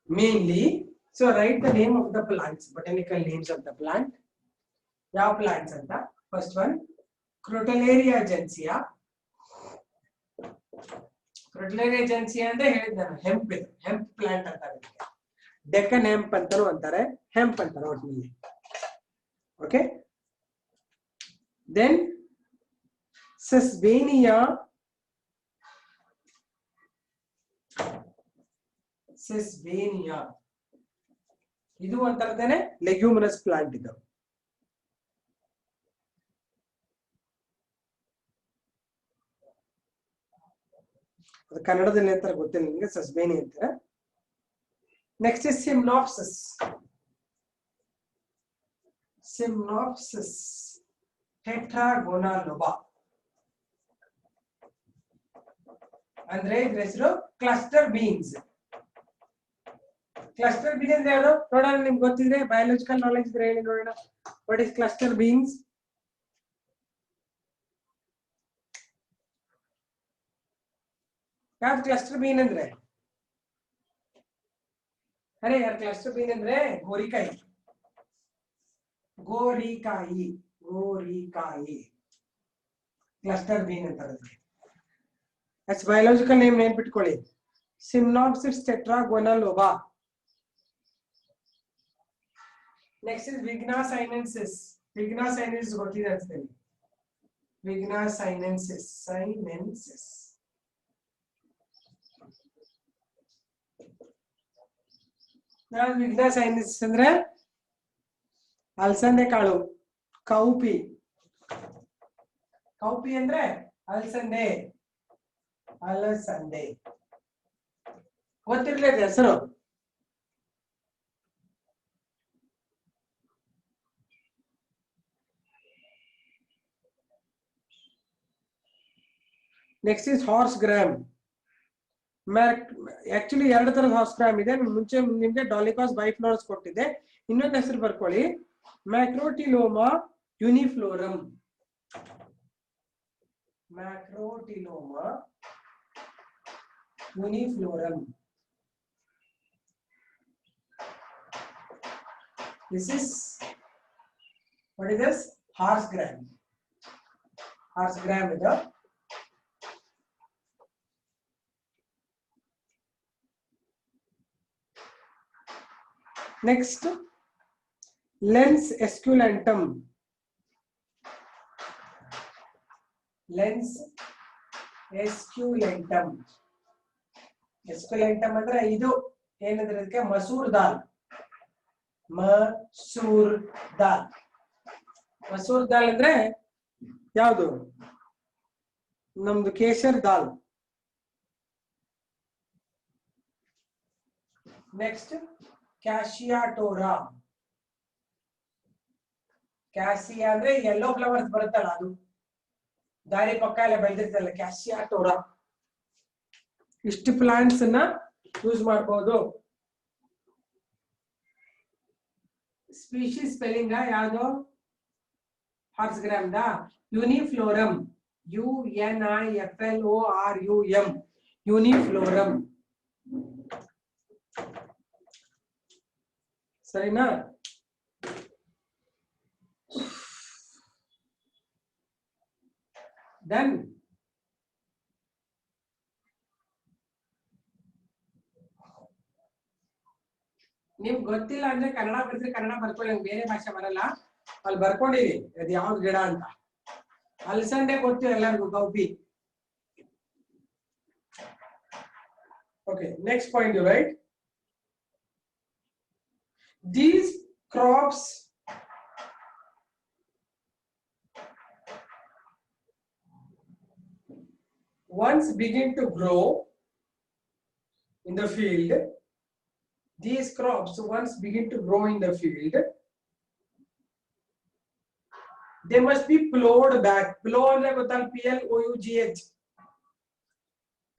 Mainly, so write the name of the plants, botanical names of the plant. ಯಾವ plants anta? First one, Crotalaria gentiana. Crotalaria gentiana ಅಂದ್ರೆ ಹೇಳಿದ್ನಲ್ಲ hemp ಇದು hemp plant ಅಂತಾರೆ Deccan hemp ಅಂತಾನೂ ಅಂತಾರೆ hemp ಅಂತಾರೆ ಒಟ್ಟಿನಲ್ಲಿ okay then Sesbania ಇದು ಅಂತಾರದೇನೆ ಲೆಗ್ಯೂಮಿನಸ್ ಪ್ಲಾಂಟ್ ಇದು ಅದು ಕನ್ನಡದಲ್ಲಿ ಅಂತಾರೆ ಗೊತ್ತಿಲ್ಲ ನಿಮಗೆ ಸಸ್ಬೇನಿ ಅಂತಾರೆ ನೆಕ್ಸ್ಟ್ ಇಸ್ ಸಿಮ್ನಾಪ್ಸಿಸ್ ಟೆಟ್ರಾಗೋನಲೋಬಾ ಅಂದ್ರೆ ಇದ್ರ ಹೆಸರು ಕ್ಲಸ್ಟರ್ ಬೀನ್ಸ್ ಕ್ಲಸ್ಟರ್ ಬೀನ್ ಅಂದ್ರೆ ಯಾವುದು ನೋಡೋಣ ನಿಮ್ಗೆ ಗೊತ್ತಿದ್ರೆ ಬಯಾಲಜಿಕಲ್ ನಾಲೆಜ್ ಇದ್ರೆ ಹೇಳಿ ನೋಡೋಣ ವಾಟ್ ಇಸ್ ಕ್ಲಸ್ಟರ್ ಬೀನ್ಸ್ ಯಾವ್ದು ಕ್ಲಸ್ಟರ್ ಬೀನ್ ಅಂದ್ರೆ ಅರೆ ಯಾರು ಕ್ಲಸ್ಟರ್ ಬೀನ್ ಅಂದ್ರೆ ಗೋರಿಕಾಯಿ ಕ್ಲಸ್ಟರ್ ಬೀನ್ ಅಂತಾರೆ ಅಟ್ಸ್ ಬಯಾಲಜಿಕಲ್ ನೇಮ್ ನೆನ್ಪಿಟ್ಕೊಳ್ಳಿ ಸಿಮ್ನಾಪ್ಸಿಸ್ ಟೆಟ್ರಾಗೋನಲೋಬಾ ನೆಕ್ಸ್ಟ್ ಇಸ್ ವಿಗ್ನಾ ಸೈನೆನ್ಸಿಸ್ ಗೊತ್ತಿದೆ ಅನ್ಸ್ತೇನೆ ವಿಗ್ನಾ ಸೈನೆನ್ಸಿಸ್ ವಿಗ್ನಾ ಸೈನೆನ್ಸಿಸ್ ಅಂದ್ರೆ ಅಲಸಂದೆ ಕಾಳು ಕೌಪಿ ಅಂದ್ರೆ ಅಲಸಂದೆ ಗೊತ್ತಿರ್ಲಿದೆ ಹೆಸರು next is horse gram actually ಎರಡು ತರದ ಹಾರ್ಸ್ ಗ್ರಾಮ್ ಇದೆ ಮುಂಚೆ ನಿಮ್ಗೆ ಡಾಲಿಕಾಸ್ ಬೈಫ್ಲೋರಸ್ ಕೊಟ್ಟಿದೆ ಇನ್ನೊಂದು ಹೆಸರು ಬರ್ಕೊಳ್ಳಿ ಮ್ಯಾಕ್ರೋಟಿಲೋಮಾ ಯೂನಿಫ್ಲೋರಮ್ this is what is this horse gram is a next lens esculentum ಅಂದ್ರೆ ಇದು ಏನಂದ್ರೆ ಇದಕ್ಕೆ ಮಸೂರ್ ದಾಲ್ ಅಂದ್ರೆ ಯಾವುದು ನಮ್ದು ಕೇಸರ್ ದಾಲ್ ನೆಕ್ಸ್ಟ್ ಕ್ಯಾಶಿಯಾ ಟೋರಾ ಕ್ಯಾಸಿಯಾ ಅಂದ್ರೆ ಯೆಲ್ಲೋ ಫ್ಲವರ್ಸ್ ಬರುತ್ತಲ್ಲ ಅದು ದಾರಿ ಪಕ್ಕ ಎಲ್ಲ ಬೆಳೆದಿರ್ತಲ್ಲ ಕ್ಯಾಸಿಯಾ ಟೋರಾ. ಇಷ್ಟು ಪ್ಲಾಂಟ್ಸ್ ಅನ್ನ ಯೂಸ್ ಮಾಡಬಹುದು. ಸ್ಪೀಶೀಸ್ ಸ್ಪೆಲ್ಲಿಂಗ್ ಯಾವುದು ಹಾರ್ಸ್ ಗ್ರಾಮ್ ದಾ ಯೂನಿಫ್ಲೋರಮ್ UNIFLORUM ಯೂನಿಫ್ಲೋರಮ್ ಸರಿನಾ. Then ನಿಮ್ಗೆ ಗೊತ್ತಿಲ್ಲ ಅಂದ್ರೆ ಕನ್ನಡ ಬರ್ತೀರಿ ಕನ್ನಡ ಬರ್ಕೊಳ್ಳಿ, ಬೇರೆ ಭಾಷೆ ಬರಲ್ಲ ಅಲ್ಲಿ ಬರ್ಕೊಂಡಿರಿ ಅದು ಯಾವ್ದು ಗಿಡ ಅಂತ. ಅಲಸಂಡೆ ಗೊತ್ತು ಎಲ್ಲರಿಗೂ ಗೌಪಿ. Okay, next point you write. These crops once begin to grow in the field. These crops once begin to grow in the field, they must be plowed back. Plow ಅಂದ್ರೆ ಗೊತ್ತಲ್ಲ PLOUGH.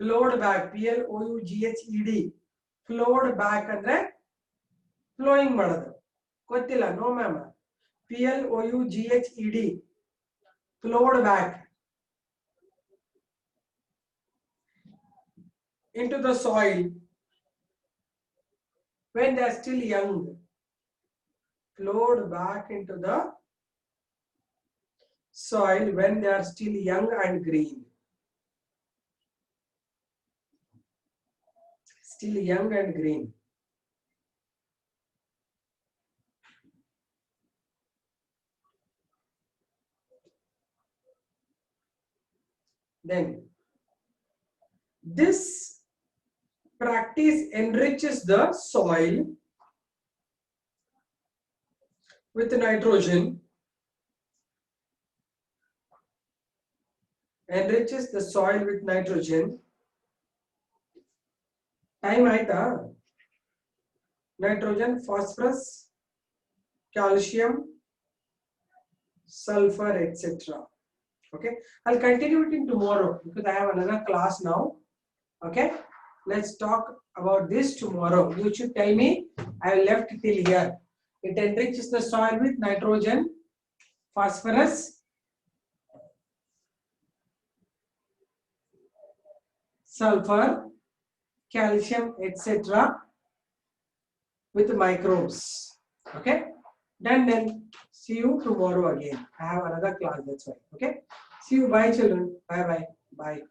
Plowed back PLOUGHED. Plowed back ಅಂದ್ರೆ flowing ಮಾಡೋದು ಗೊತ್ತಿಲ್ಲ no ma'am. PLOUGHED plowed back into the soil when they are still young. Plowed back into the soil when they are still young and green. Still young and green. Then this practice enriches the soil with nitrogen. Enriches the soil with nitrogen. Time aita. Nitrogen, phosphorus, calcium, sulfur, etc. Okay, I'll continue it in tomorrow because I have another class now. Okay, let's talk about this tomorrow. You should tell me I left till here. It enriches the soil with nitrogen, phosphorus, sulfur, calcium, etc. with microbes. Okay, then see you tomorrow again. I have another class, that's why. Okay, see you. Bye children. Bye.